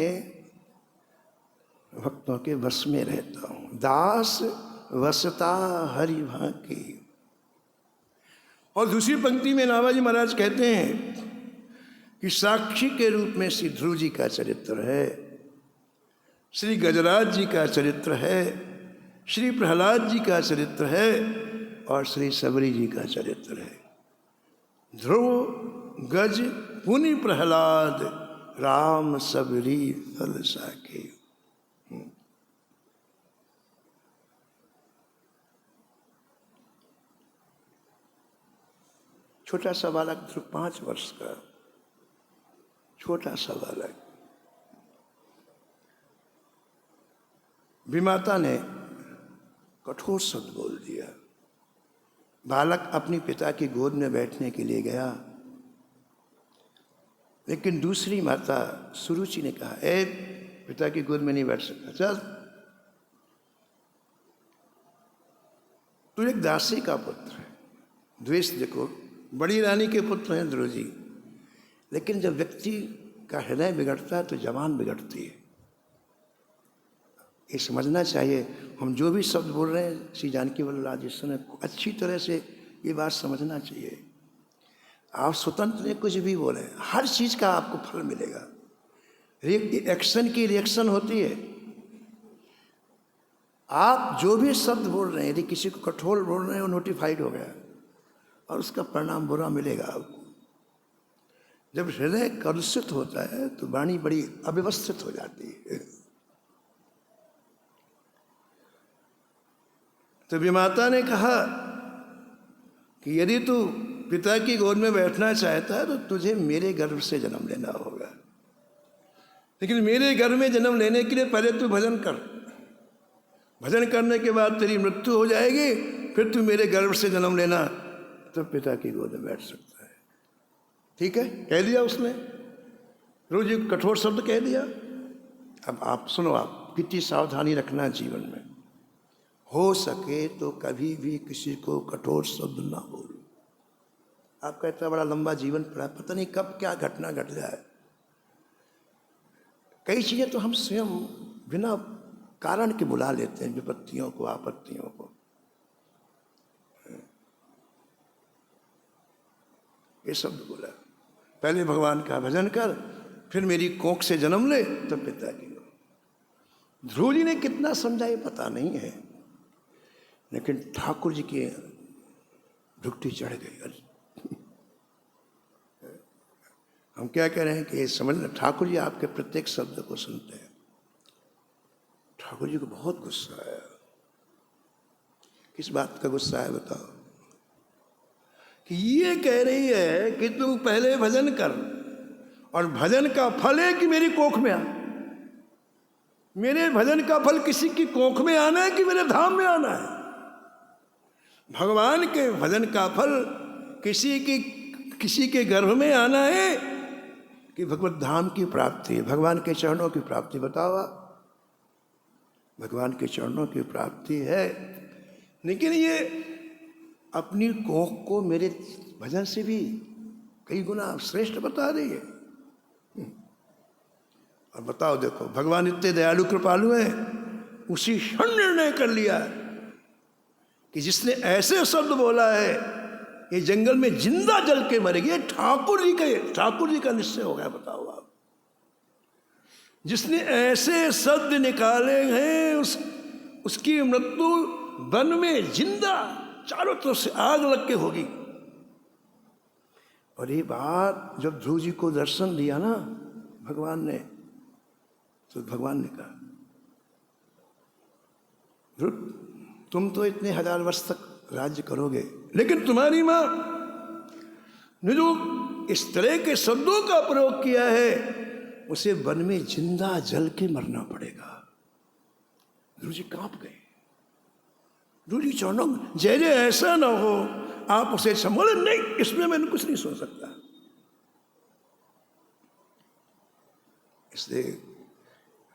भक्तों के वश में रहता हूँ। दास वसता हरि भांति। और दूसरी पंक्ति में नाभाजी महाराज कहते हैं कि साक्षी के रूप में श्री ध्रुव जी का चरित्र है, श्री गजराज जी का चरित्र है, श्री प्रहलाद जी का चरित्र है और श्री सबरी जी का चरित्र है। ध्रुव गज पुनि प्रहलाद राम सबरी फल साके। छोटा सा बालक ध्रुव 5 वर्ष का छोटा सा बालक, विमाता ने कठोर शब्द बोल दिया। बालक अपने पिता की गोद में बैठने के लिए गया, लेकिन दूसरी माता सुरुचि ने कहा, ए पिता की गोद में नहीं बैठ सकता, चल। तू एक दासी का पुत्र है। द्वेष देखो, बड़ी रानी के पुत्र हैं ध्रुव जी, लेकिन जब व्यक्ति का हृदय बिगड़ता है तो जबान बिगड़ती है। ये समझना चाहिए। हम जो भी शब्द बोल रहे हैं श्री जानकी वल्लभ जी से अच्छी तरह से ये बात समझना चाहिए। आप स्वतंत्र ने कुछ भी बोले, हर चीज़ का आपको फल मिलेगा। एक्शन की रिएक्शन होती है। आप जो भी शब्द बोल रहे हैं, यदि किसी को कठोर बोल रहे हैं, वो नोटिफाइड हो गया और उसका परिणाम बुरा मिलेगा आपको। जब हृदय कलुषित होता है तो वाणी बड़ी अव्यवस्थित हो जाती है। तो विमाता ने कहा कि यदि तू पिता की गोद में बैठना चाहता है तो तुझे मेरे गर्भ से जन्म लेना होगा, लेकिन मेरे गर्भ में जन्म लेने के लिए पहले तू भजन कर। भजन करने के बाद तेरी मृत्यु हो जाएगी, फिर तू मेरे गर्भ से जन्म लेना, तो पिता की गोद में बैठ सकता है। ठीक है, कह दिया उसने। रोज एक कठोर शब्द कह दिया। अब आप सुनो, आप कितनी सावधानी रखना जीवन में। हो सके तो कभी भी किसी को कठोर शब्द ना बोलो। आप कहते हैं बड़ा लंबा जीवन पड़ा, पता नहीं कब क्या घटना घट जाए। कई चीजें तो हम स्वयं बिना कारण के बुला लेते हैं, विपत्तियों को, आपत्तियों को। ये शब्द बोला, पहले भगवान का भजन कर, फिर मेरी कोख से जन्म ले, तो पिता की। ध्रुव जी ने कितना समझा ये पता नहीं है, लेकिन ठाकुर जी की ढुकटी चढ़ गई। हम क्या कह रहे हैं कि समझना, ठाकुर जी आपके प्रत्येक शब्द को सुनते हैं। ठाकुर जी को बहुत गुस्सा आया। किस बात का गुस्सा है बताओ? कि ये कह रही है कि तू पहले भजन कर, और भजन का फल है कि मेरी कोख में आ। मेरे भजन का फल किसी की कोख में आना है कि मेरे धाम में आना है? भगवान के भजन का फल किसी के गर्भ में आना है कि भगवत धाम की प्राप्ति, भगवान के चरणों की प्राप्ति? बताओ आप। भगवान के चरणों की प्राप्ति है, लेकिन ये अपनी कोख को मेरे भजन से भी कई गुना श्रेष्ठ बता रही है। और बताओ, देखो भगवान इतने दयालु कृपालु हैं, उसी क्षण निर्णय कर लिया कि जिसने ऐसे शब्द बोला है ये जंगल में जिंदा जल के मरेगी। ठाकुर जी का निश्चय हो गया। बताओ आप, जिसने ऐसे शब्द निकाले हैं उसकी मृत्यु वन में जिंदा चारों तरफ से आग लग के होगी। और ये बात जब ध्रुव जी को दर्शन दिया ना भगवान ने, तो भगवान ने कहा, ध्रुव तुम तो इतने 1000 वर्ष तक राज्य करोगे, लेकिन तुम्हारी मां ने जो इस तरह के शब्दों का प्रयोग किया है उसे वन में जिंदा जल के मरना पड़ेगा। ध्रुव जी कांप गए। ध्रुव जी चरणों, जय जय ऐसा ना हो आप उसे संबोले, नहीं इसमें मैंने कुछ नहीं सुन सकता। इसलिए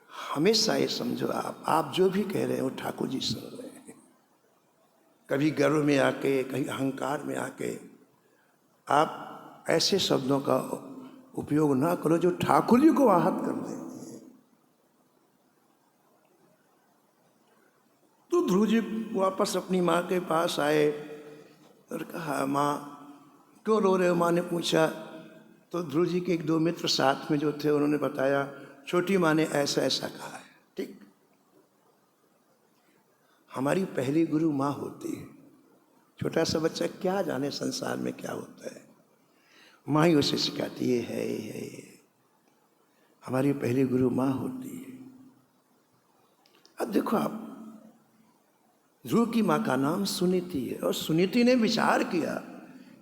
हमेशा ये समझो, आप जो भी कह रहे हो ठाकुर जी सुन रहे हैं। कभी गर्व में आके, कभी अहंकार में आके आप ऐसे शब्दों का उपयोग ना करो जो ठाकुर जी को आहत कर दें। तो ध्रुव जी वापस अपनी माँ के पास आए और कहा, माँ क्यों रो रहे हो? माँ ने पूछा। तो ध्रुव जी के एक दो मित्र साथ में जो थे उन्होंने बताया, छोटी माँ ने ऐसा ऐसा कहा है। ठीक, हमारी पहली गुरु माँ होती है। छोटा सा बच्चा क्या जाने संसार में क्या होता है, माँ ही उसे सिखाती है, ये हमारी पहली गुरु माँ होती है। अब देखो आप, ध्रुव की माँ का नाम सुनीति है और सुनीति ने विचार किया,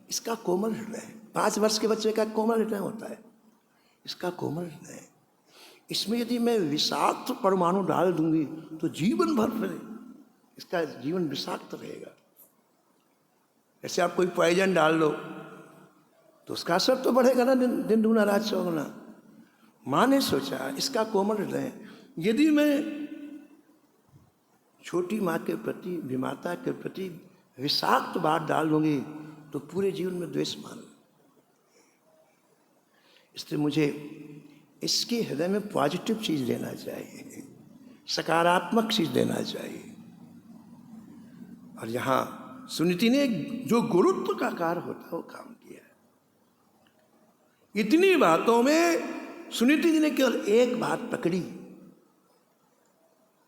इसका कोमल हृदय, 5 वर्ष के बच्चे का कोमल हृदय होता है, इसका कोमल हृदय, इसमें यदि मैं विषाक्त परमाणु डाल दूंगी तो जीवन भर फिर इसका जीवन विषाक्त रहेगा। जैसे आप कोई पॉइजन डाल लो तो उसका असर तो बढ़ेगा ना, दिन दूना रात चौगुना। माँ ने सोचा, इसका कोमल हृदय, यदि मैं छोटी माँ के प्रति, विमाता के प्रति विषाक्त बात डाल दूंगी तो पूरे जीवन में द्वेष मान। इसलिए मुझे इसके हृदय में पॉजिटिव चीज लेना चाहिए, सकारात्मक चीज लेना चाहिए। और यहां सुनीति ने जो गुरुत्व का कार्य होता है वो काम किया। इतनी बातों में सुनीति जी ने केवल एक बात पकड़ी,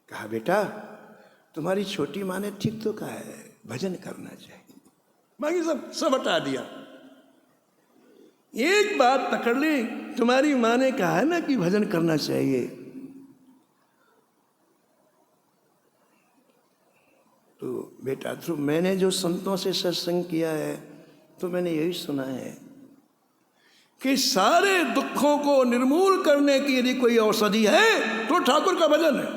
कहा, बेटा तुम्हारी छोटी माँ ने ठीक तो कहा है, भजन करना चाहिए। बाकी सब हटा दिया, एक बात पकड़ ली, तुम्हारी माँ ने कहा है ना कि भजन करना चाहिए। तो बेटा ध्रुव, मैंने जो संतों से सत्संग किया है तो मैंने यही सुना है कि सारे दुखों को निर्मूल करने की यदि कोई औषधि है तो ठाकुर का भजन है,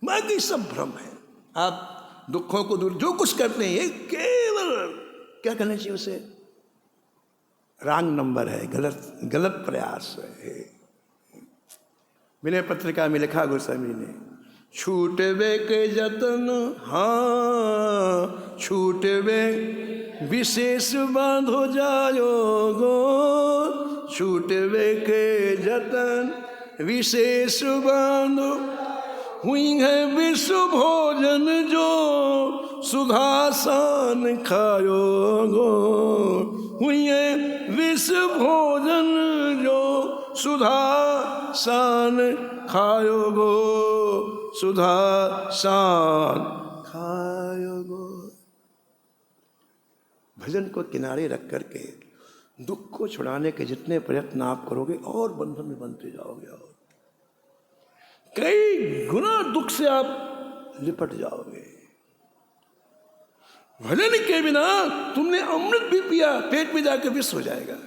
बाकी सब भ्रम है। आप दुखों को दूर जो कुछ करते हैं ये केवल क्या करना चाहिए, उसे रॉन्ग नंबर है, गलत प्रयास है। विनय पत्रिका में लिखा गोस्वामी ने, छूटवे के जतन, हाँ छूटवे विशेष बांधो जायो गो, छूटवे के जतन विशेष बांधो, हुई है विश्व भोजन जो सुधासान खायो गो, हुई है विश्व भोजन जो सुधासान खायो गो, सुधासान खायो गो। भजन को किनारे रख करके दुख को छुड़ाने के जितने प्रयत्न आप करोगे और बंधन में बनते जाओगे, और कई गुना दुख से आप लिपट जाओगे। भजन के बिना तुमने अमृत भी पिया, पेट में जाकर विष हो जाएगा।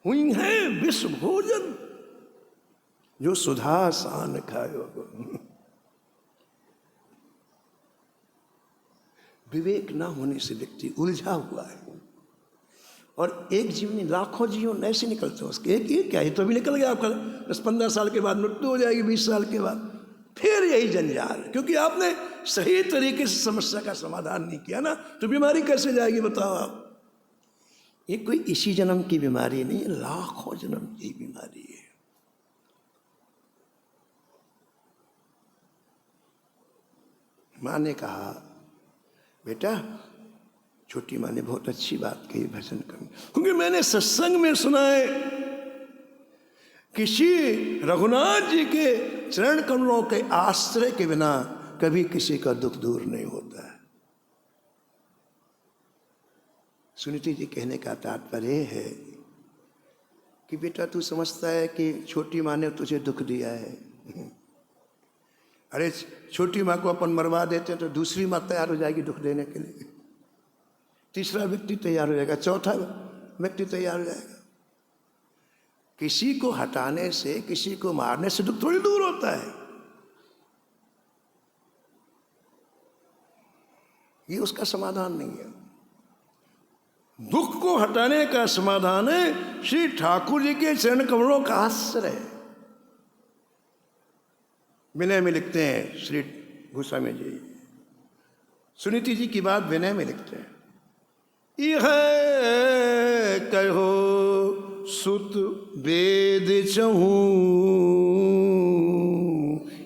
हुई है विष भोजन जो सुधा सान खायो। विवेक ना होने से व्यक्ति उलझा हुआ है, और एक जीवनी लाखों जीवन ऐसे निकलते हैं उसके। एक क्या, ये तो अभी निकल गया आपका, 10-15 साल के बाद मृत्यु हो जाएगी, 20 साल के बाद फिर यही जंजाल, क्योंकि आपने सही तरीके से समस्या का समाधान नहीं किया ना, तो बीमारी कैसे जाएगी बताओ आप। ये कोई इसी जन्म की बीमारी नहीं है, लाखों जन्म की बीमारी है। माँ ने कहा, बेटा, छोटी माँ ने बहुत अच्छी बात कही भजन करने, क्योंकि मैंने सत्संग में सुना है किसी रघुनाथ जी के चरण कमलों के आश्रय के बिना कभी किसी का दुख दूर नहीं होता है। सुनीति जी कहने का तात्पर्य है कि बेटा तू समझता है कि छोटी माँ ने तुझे दुख दिया है, अरे छोटी माँ को अपन मरवा देते हैं तो दूसरी माँ तैयार हो जाएगी दुख देने के लिए, तीसरा व्यक्ति तैयार हो जाएगा, चौथा व्यक्ति तैयार हो जाएगा। किसी को हटाने से, किसी को मारने से दुख थोड़ी दूर होता है। ये उसका समाधान नहीं है। दुख को हटाने का समाधान है श्री ठाकुर जी के चरण कमलों का आश्रय। विनय में लिखते हैं श्री गोस्वामी जी, सुनीति जी की बात विनय में लिखते हैं, यह कहो सुत वेद चहूं,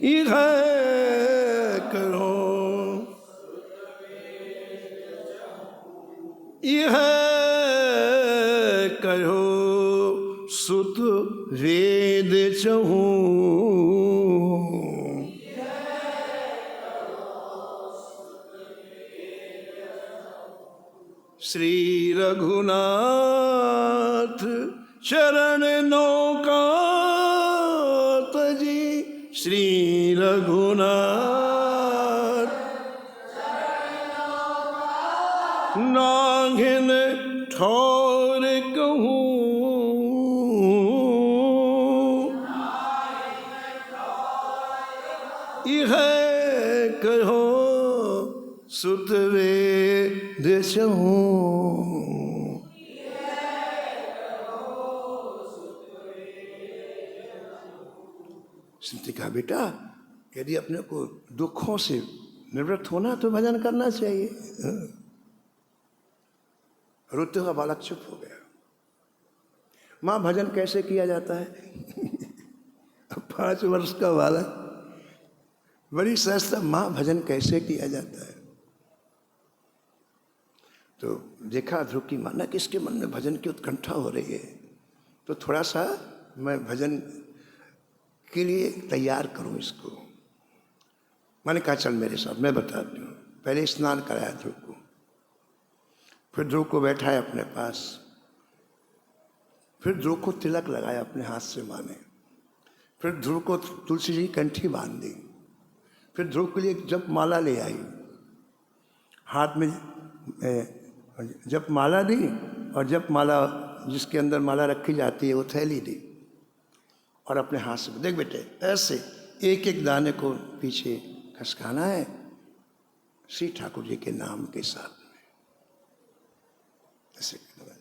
यह कहो यह कहो सुत वेद चहूं, श्री रघुनाथ चरण नौका तजी, श्री रघुनाथ नाघिन ठौर कहूँ, यह कहो सुत वेद चहूं। सुनते कहा, बेटा यदि अपने को दुखों से निवृत्त होना तो भजन करना चाहिए। रोते हुआ बालक चुप हो गया। माँ भजन कैसे किया जाता है? अब 5 वर्ष का बालक बड़ी सहजता, माँ भजन कैसे किया जाता है? तो देखा ध्रुव की माँ ना कि इसके मन में भजन की उत्कंठा हो रही है, तो थोड़ा सा मैं भजन के लिए तैयार करूं इसको। मैंने कहा चल मेरे साथ, मैं बताती हूँ। पहले स्नान कराया ध्रुव को, फिर ध्रुव को बैठाया अपने पास, फिर ध्रुव को तिलक लगाया अपने हाथ से माने, फिर ध्रुव को तुलसी जी की कंठी बांध दी, फिर ध्रुव के लिए जप माला ले आई, हाथ में जप माला दी, और जप माला जिसके अंदर माला रखी जाती है वो थैली दी, और अपने हाथ से देख बेटे ऐसे एक एक दाने को पीछे खसकाना है श्री ठाकुर जी के नाम के साथ में, ऐसे करना।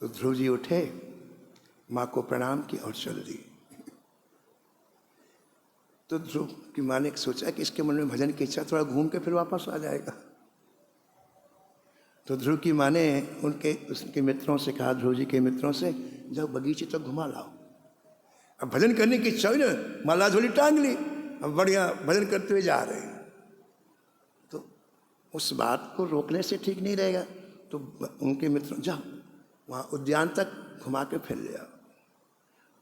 तो ध्रुव जी उठे, माँ को प्रणाम की और चल दी। तो ध्रुव की माँ ने सोचा कि इसके मन में भजन की इच्छा, थोड़ा घूम के फिर वापस आ जाएगा। तो ध्रुव की माँ ने उसके मित्रों से कहा, ध्रुव जी के मित्रों से, जब बगीचे तक घुमा लाओ। अब भजन करने की इच्छा हुई ना, माला झोली टांग ली, अब बढ़िया भजन करते हुए जा रहे हैं। तो उस बात को रोकने से ठीक नहीं रहेगा, तो उनके मित्रों जाओ वहाँ उद्यान तक घुमा के फिर ले आओ।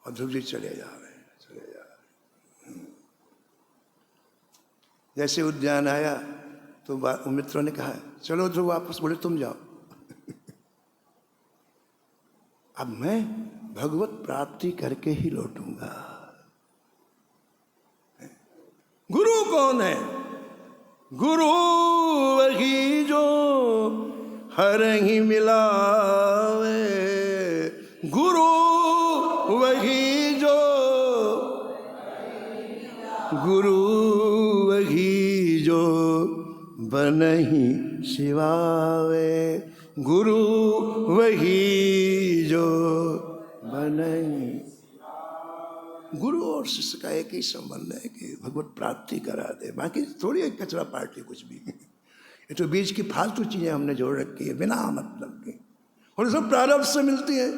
और ध्रुव जी चले जा रहे हैं, चले जा रहे हैं। जैसे उद्यान आया तो मित्रों ने कहा चलो ध्रुव वापस, बोले तुम जाओ। अब मैं भगवत प्राप्ति करके ही लौटूंगा। गुरु कौन है? गुरु वही जो हर ही मिलावे, गुरु वही जो, गुरु वही जो बनहि शिवावे, गुरु वही जो बनहि। गुरु और शिष्य का एक ही संबंध है कि भगवत प्राप्ति करा दे, बाकी थोड़ी एक कचरा पार्टी कुछ भी। ये तो बीच की फालतू चीजें हमने जोड़ रखी है बिना मतलब की, और सब प्रारब्ध से मिलती है।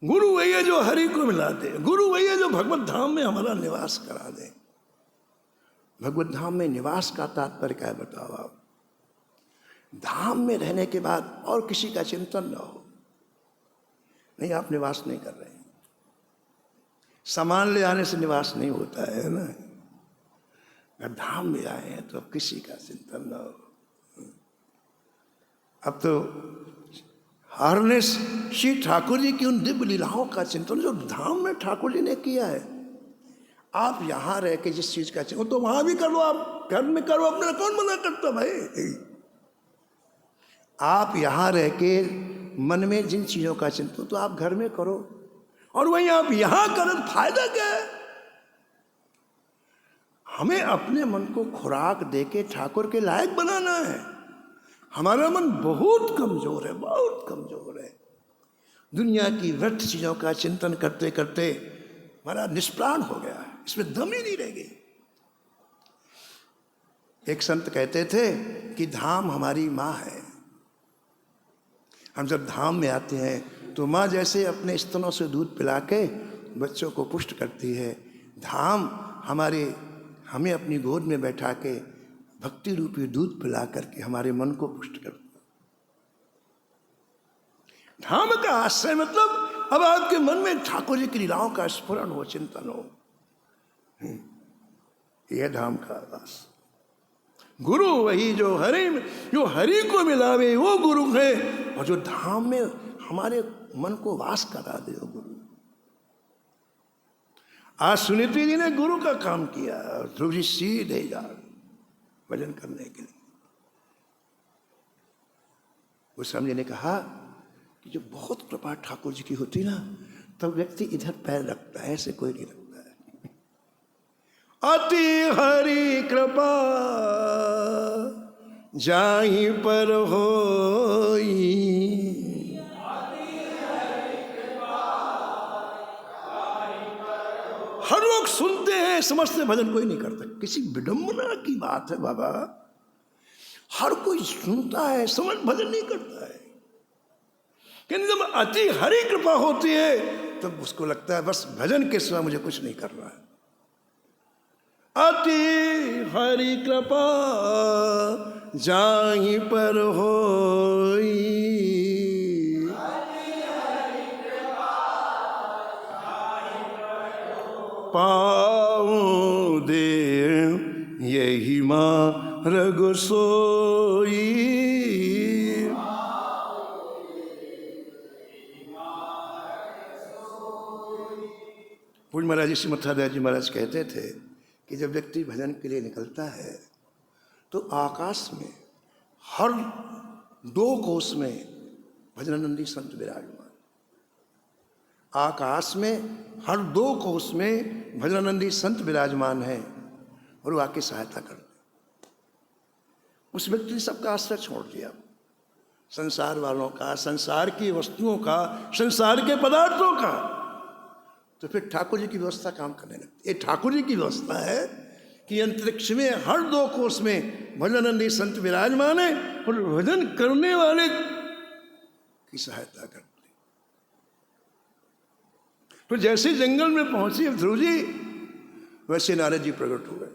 गुरु वही है जो हरि को मिला दे, गुरु वही है जो भगवत धाम में हमारा निवास करा दे। भगवत धाम में निवास का तात्पर्य क्या है बताओ आप? धाम में रहने के बाद और किसी का चिंतन न हो। नहीं, आप निवास नहीं कर रहे हैं। सामान ले आने से निवास नहीं होता है ना। अगर धाम में आए हैं तो अब किसी का चिंतन न हो। अब तो हरने श्री ठाकुर जी की उन दिव्य लीलाओं का चिंतन जो धाम में ठाकुर जी ने किया है। आप यहाँ रह के जिस चीज का चिंतन तो वहां भी कर लो, आप घर में करो, अपने कौन मना करता भाई। आप यहाँ रह के मन में जिन चीजों का चिंतन तो आप घर में करो, और वहीं आप यहाँ करें फायदा क्या है? हमें अपने मन को खुराक देके ठाकुर के लायक बनाना है। हमारा मन बहुत कमजोर है, बहुत कमजोर है। दुनिया की व्यर्थ चीजों का चिंतन करते करते हमारा निष्प्राण हो गया है, इसमें दम ही नहीं रह गई। एक संत कहते थे कि धाम हमारी माँ है। हम जब धाम में आते हैं तो माँ जैसे अपने स्तनों से दूध पिला के बच्चों को पुष्ट करती है, धाम हमें अपनी गोद में बैठा के भक्ति रूपी दूध पिला करके हमारे मन को पुष्ट करता है। धाम का आश्रय मतलब अब आपके मन में ठाकुर जी की लीलाओं का स्फुरण हो, चिंतन हो, यह धाम का आवास। गुरु वही जो हरि को मिलावे वो गुरु है, और जो धाम में हमारे मन को वास करा दे वो गुरु। आज सुनीति जी ने गुरु का काम किया, ध्रुव जी सीधे जा भजन करने के लिए। उस समय ने कहा कि जो बहुत कृपा ठाकुर जी की होती ना, तब व्यक्ति इधर पैर रखता है, ऐसे कोई नहीं रखता है। अति हरि कृपा जाहि पर होई, हर लोग सुनते हैं, समझते, भजन कोई नहीं करता। किसी विडंबना की बात है बाबा, हर कोई सुनता है, समझ, भजन नहीं करता है। कि जब अति हरि कृपा होती है तब उसको लगता है बस भजन के सिवा मुझे कुछ नहीं करना है। अति हरि कृपा जाहि पर होई, पाऊं दे यही मार्ग सोई। पूज्य महाराज श्री मत्थादास जी महाराज कहते थे कि जब व्यक्ति भजन के लिए निकलता है तो आकाश में हर 2 कोस में भजनानंदी संत विराजमान। आकाश में हर 2 कोस में भजनानंदी संत विराजमान है और वो आके सहायता करते। उस व्यक्ति ने सबका आश्रय छोड़ दिया, संसार वालों का, संसार की वस्तुओं का, संसार के पदार्थों का, तो फिर ठाकुर जी की व्यवस्था काम करने लगती। ये ठाकुर जी की व्यवस्था है कि अंतरिक्ष में हर 2 कोस में भजनानंदी संत विराजमान है और भजन करने वाले की सहायता करते। तो जैसे जंगल में पहुंची ध्रुव जी, वैसे नारद जी प्रकट हो गए।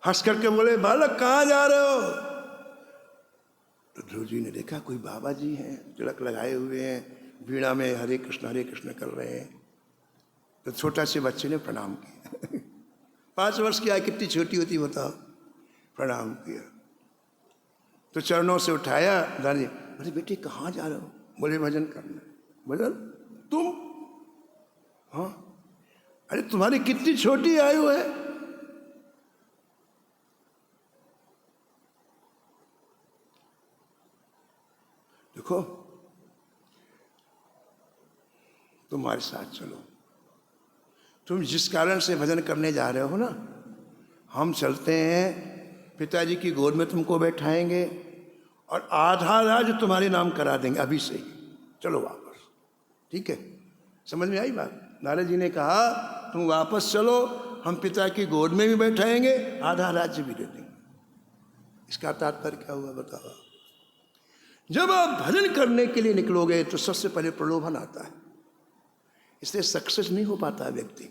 हंस करके बोले, बालक कहाँ जा रहे हो? तो ध्रुव जी ने देखा कोई बाबा जी हैं, तिलक लगाए हुए हैं, वीणा में हरे कृष्ण कर रहे हैं। तो छोटा से बच्चे ने प्रणाम किया 5 वर्ष की आयु कितनी छोटी होती बताओ। प्रणाम किया तो चरणों से उठाया। दादी बोले, बेटे कहाँ जा रहे हो? बोले, भजन करना। भजन? तुम? हाँ। अरे तुम्हारी कितनी छोटी आयु है? देखो तुम्हारे साथ चलो, तुम जिस कारण से भजन करने जा रहे हो ना, हम चलते हैं, पिताजी की गोद में तुमको बैठाएंगे और आधा राज तुम्हारे नाम करा देंगे अभी से ही। चलो वापस। ठीक है, समझ में आई बात? नारद जी ने कहा तुम वापस चलो, हम पिता की गोद में भी बैठाएंगे, आधा राज्य भी दे देंगे। इसका तात्पर्य क्या हुआ बताओ? जब आप भजन करने के लिए निकलोगे तो सबसे पहले प्रलोभन आता है, इसलिए सक्सेस नहीं हो पाता व्यक्ति।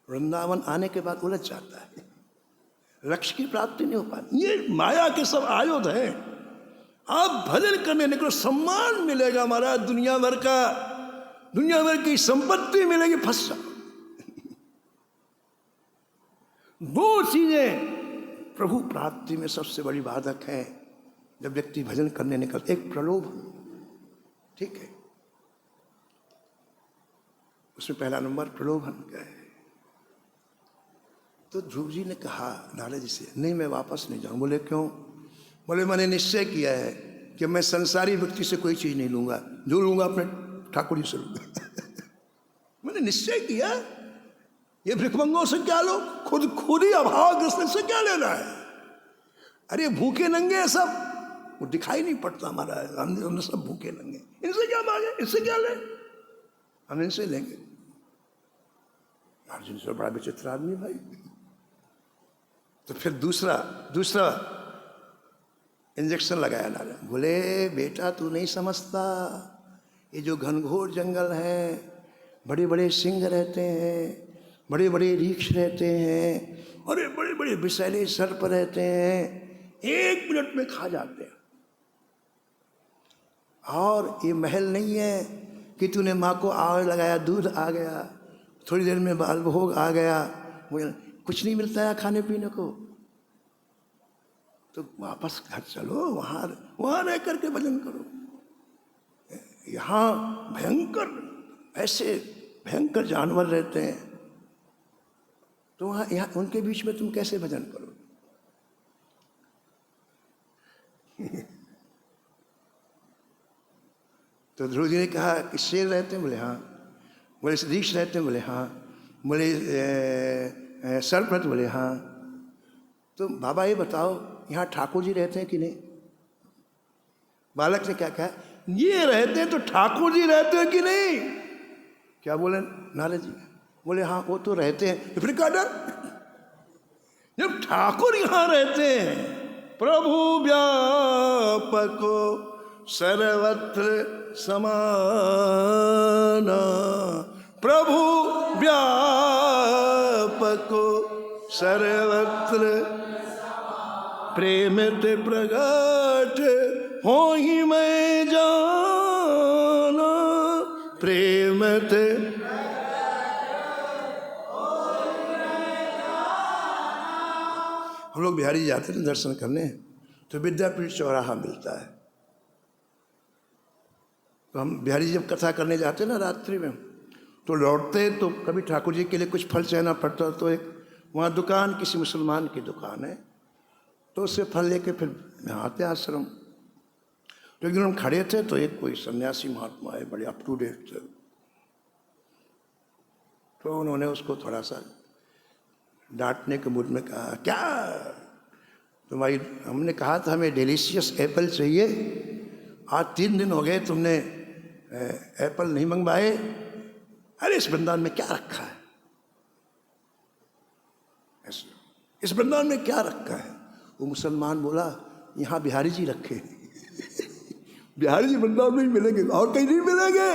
वृंदावन आने के बाद उलझ जाता है, लक्ष्य की प्राप्ति नहीं हो पाती। ये माया के सब आयुध हैं। आप भजन करने निकलो, सम्मान मिलेगा महाराज, दुनिया भर का, दुनिया भर की संपत्ति मिलेगी, फंस जाओ। 2 चीजें प्रभु प्राप्ति में सबसे बड़ी बाधक है जब व्यक्ति भजन करने निकलता। एक प्रलोभन, ठीक है, उसमें पहला नंबर प्रलोभन का है। तो ध्रुव जी ने कहा नारद जी से, नहीं मैं वापस नहीं जाऊं। बोले क्यों? बोले मैंने निश्चय किया है कि मैं संसारी व्यक्ति से कोई चीज नहीं लूंगा, जो लूंगा अपने ठाकुर जी से लूंगा मैंने निश्चय किया ये भिखमंगों से क्या लो, खुद ही अभावग्रस्त से क्या लेना है। अरे भूखे नंगे हैं सब, वो दिखाई नहीं पड़ता हमारा, हम सब भूखे नंगे, इनसे क्या मांगे, इससे क्या ले, हम इनसे लेंगे। अर्जुन से बड़ा विचित्र आदमी भाई। तो फिर दूसरा इंजेक्शन लगाया नारायण। बोले बेटा तू नहीं समझता, ये जो घनघोर जंगल है, बड़े बड़े सिंह रहते हैं, बड़े बड़े रीछ रहते हैं, और बड़े बड़े विषैले सर्प रहते हैं, 1 मिनट में खा जाते हैं। और ये महल नहीं है कि तूने माँ को आग लगाया, दूध आ गया, थोड़ी देर में बाल भोग आ गया, कुछ नहीं मिलता है खाने पीने को। तो वापस घर चलो, वहां रह करके भजन करो। यहाँ भयंकर, ऐसे भयंकर जानवर रहते हैं, तो वहां यहाँ उनके बीच में तुम कैसे भजन करो। तो ध्रुव जी ने कहा कि शेर रहते हैं, बोले हाँ। बोले रीछ रहते हैं, बोले हाँ। बोले सर्प रहते, बोले हाँ। तो बाबा ये बताओ यहाँ ठाकुर जी रहते हैं कि नहीं। बालक ने क्या कहा, ये रहते हैं तो ठाकुर जी रहते हैं कि नहीं। क्या बोले नारद जी, बोले हाँ वो तो रहते हैं। फिर क्या डर, जब ठाकुर यहाँ रहते हैं, प्रभु व्यापको सर्वत्र समाना, प्रभु व्यापको सर्वत्र प्रेम ते प्रगट हो ही मैं जाना, प्रेम ते। हम लोग बिहारी जाते थे दर्शन करने, तो विद्यापीठ चौराहा मिलता है। तो हम बिहारी जब कथा करने जाते ना रात्रि में, तो लौटते तो कभी ठाकुर जी के लिए कुछ फल चाहना पड़ता। तो एक वहाँ दुकान, किसी मुसलमान की दुकान है, तो उससे फल लेके फिर आते आश्रम। तो एक दिन हम खड़े थे, तो एक कोई सन्यासी महात्मा है, बड़े अप टू डेट थे। तो उन्होंने उसको थोड़ा सा डांटने के मूड में कहा, क्या तुम्हारी, हमने कहा था हमें डिलीशियस एप्पल चाहिए, आज 3 दिन हो गए तुमने एप्पल नहीं मंगवाए। अरे इस वृंदावन में क्या रखा है, इस वृंदावन में क्या रखा है। वो मुसलमान बोला, यहाँ बिहारी जी रखे हैं। बिहारी जी वृंदावन में ही मिलेंगे, और कहीं नहीं मिलेंगे।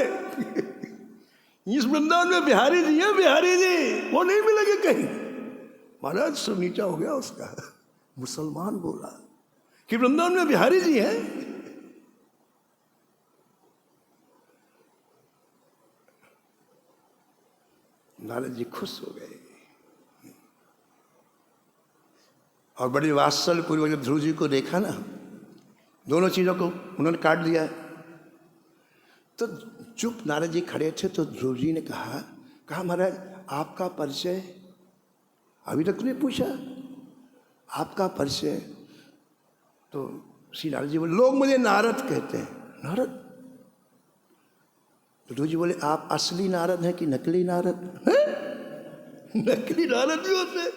इस वृंदावन में बिहारी जी है, बिहारी जी, वो नहीं मिलेंगे कहीं। महाराज सब नीचा हो गया उसका। मुसलमान बोला कि वृंदावन में बिहारी जी हैं। नारद जी खुश हो गए, और बड़ी वात्सल्य पूर्वक जब ध्रुव जी को देखा ना, दोनों चीजों को उन्होंने काट दिया। तो चुप नारद जी खड़े थे, तो ध्रुव जी ने कहा महाराज आपका परिचय अभी तक नहीं पूछा, आपका परिचय। तो श्री नारद जी बोले, लोग मुझे नारद कहते हैं। नारद? तो ध्रुव जी बोले, आप असली नारद हैं कि नकली नारद हैं? नकली नारद भी होते।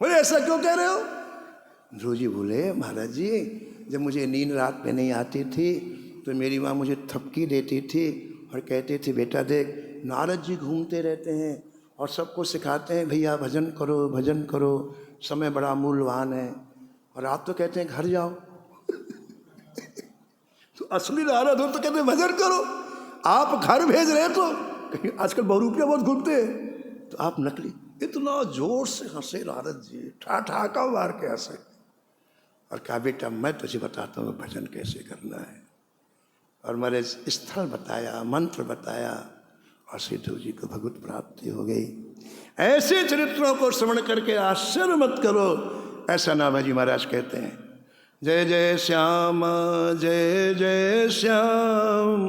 बोले ऐसा क्यों कह रहे हो। ध्रुव जी बोले, महाराज जी जब मुझे नींद रात में नहीं आती थी, तो मेरी माँ मुझे थपकी देती थी और कहती थी, बेटा देख नारद जी घूमते रहते हैं और सबको सिखाते हैं, भैया भजन करो भजन करो, समय बड़ा मूल्यवान है, और आप तो कहते हैं घर जाओ। तो असली नारद हो तो कहते हैं भजन करो, आप घर भेज रहे तो कहीं आजकल बहुरूपिया बहुत घूमते हैं, तो आप नकली। इतना जोर से हंसे नारद जी, ठा मार के हंसे, और कहा बेटा मैं तुझे बताता हूँ भजन कैसे करना है। और मैंने स्थल बताया, मंत्र बताया, और श्री ध्रुव जी को भगवत प्राप्ति हो गई। ऐसे चरित्रों को श्रवण करके आश्चर्य मत करो, ऐसा नाभाजी महाराज कहते हैं। जय जय श्याम जय जय श्याम,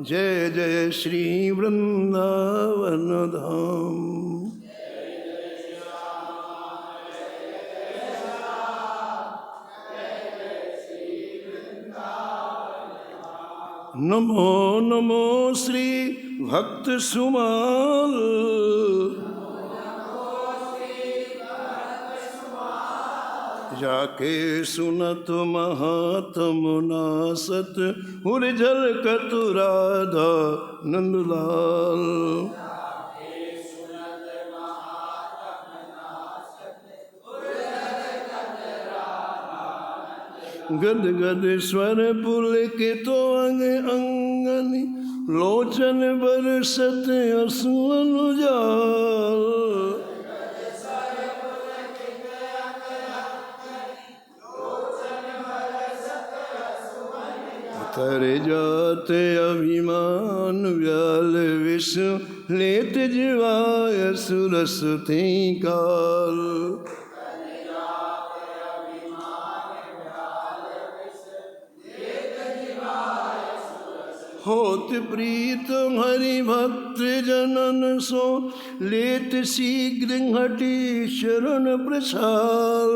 जय जय श्री वृंदावन धाम। नमो नमो श्री भक्त सुमाल। जाके सुनत महात्म नासत उर्जल कतुराधा नंदलाल। गद गद स्वर पुलकित अंग अंगनि लोचन बरसत असुअन जाल। तर जाते अभिमान व्याल विष लेत जीवाय सुरस ते काल। होत प्रीत हरि भक्त जनन सो लेत शीघ्र हटि शरण प्रसार।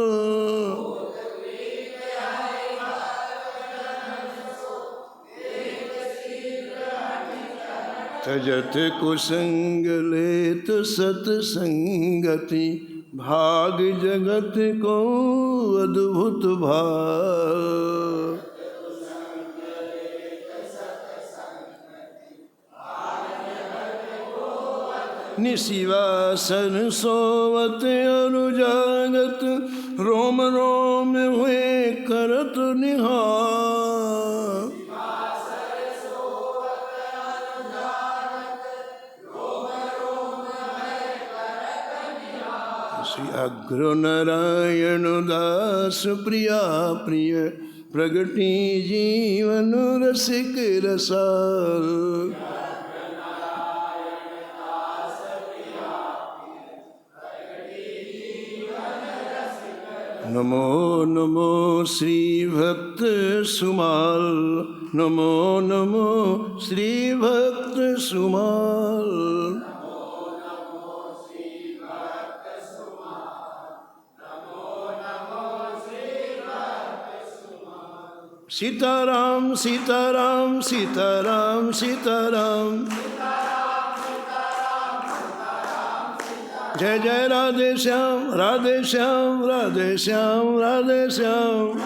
तजत कुसंग लेत सतसंगति भाग जगत को अद्भुत भाग। निशिवासन सोवत अनुजागत रोम रोम हुए करत निहार। श्री अग्र नारायण दास प्रिया प्रिय प्रगति जीवन रसिक रसाल। नमो नमो श्री भक्त सुमाल। नमो नमो श्री भक्त सुमाल। सीताराम सीताराम सीताराम सीताराम। जय जय राधे श्याम राधे श्याम राधे श्याम राधे श्याम।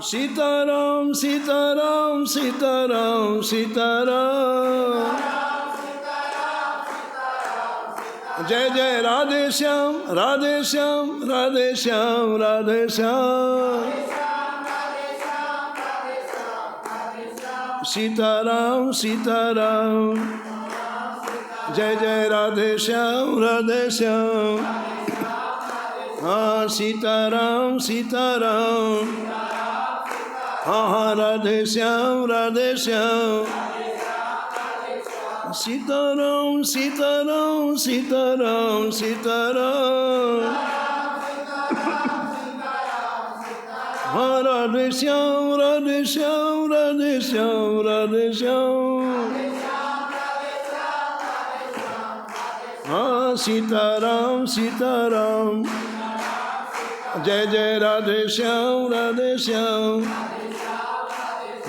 सीताराम सीताराम सीताराम सीताराम। जय जय राधे श्याम राधे श्याम राधे श्याम राधे श्याम। सीताराम सीताराम। जय जय राधे श्याम राधे श्याम। हाँ सीताराम सीताराम। हाँ हाँ राधे श्याम राधे श्याम। सीताराम सीताराम सीताराम सीताराम। हाँ राधे श्याम राधे श्याम राधे श्याम राधे श्याम। हाँ सीताराम सीताराम। जय जय राधे श्याम राधे श्याम।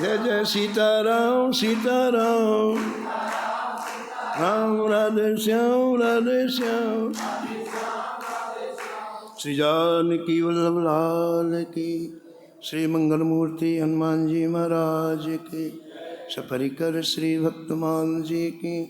जय जय सीताराम सीताराम। राम राधे श्याम राधे श्याम। श्री जानकी वल्लभ लाल की। श्री मंगल मूर्ति हनुमान जी महाराज की। सपरिकर श्री भक्तमान जी की।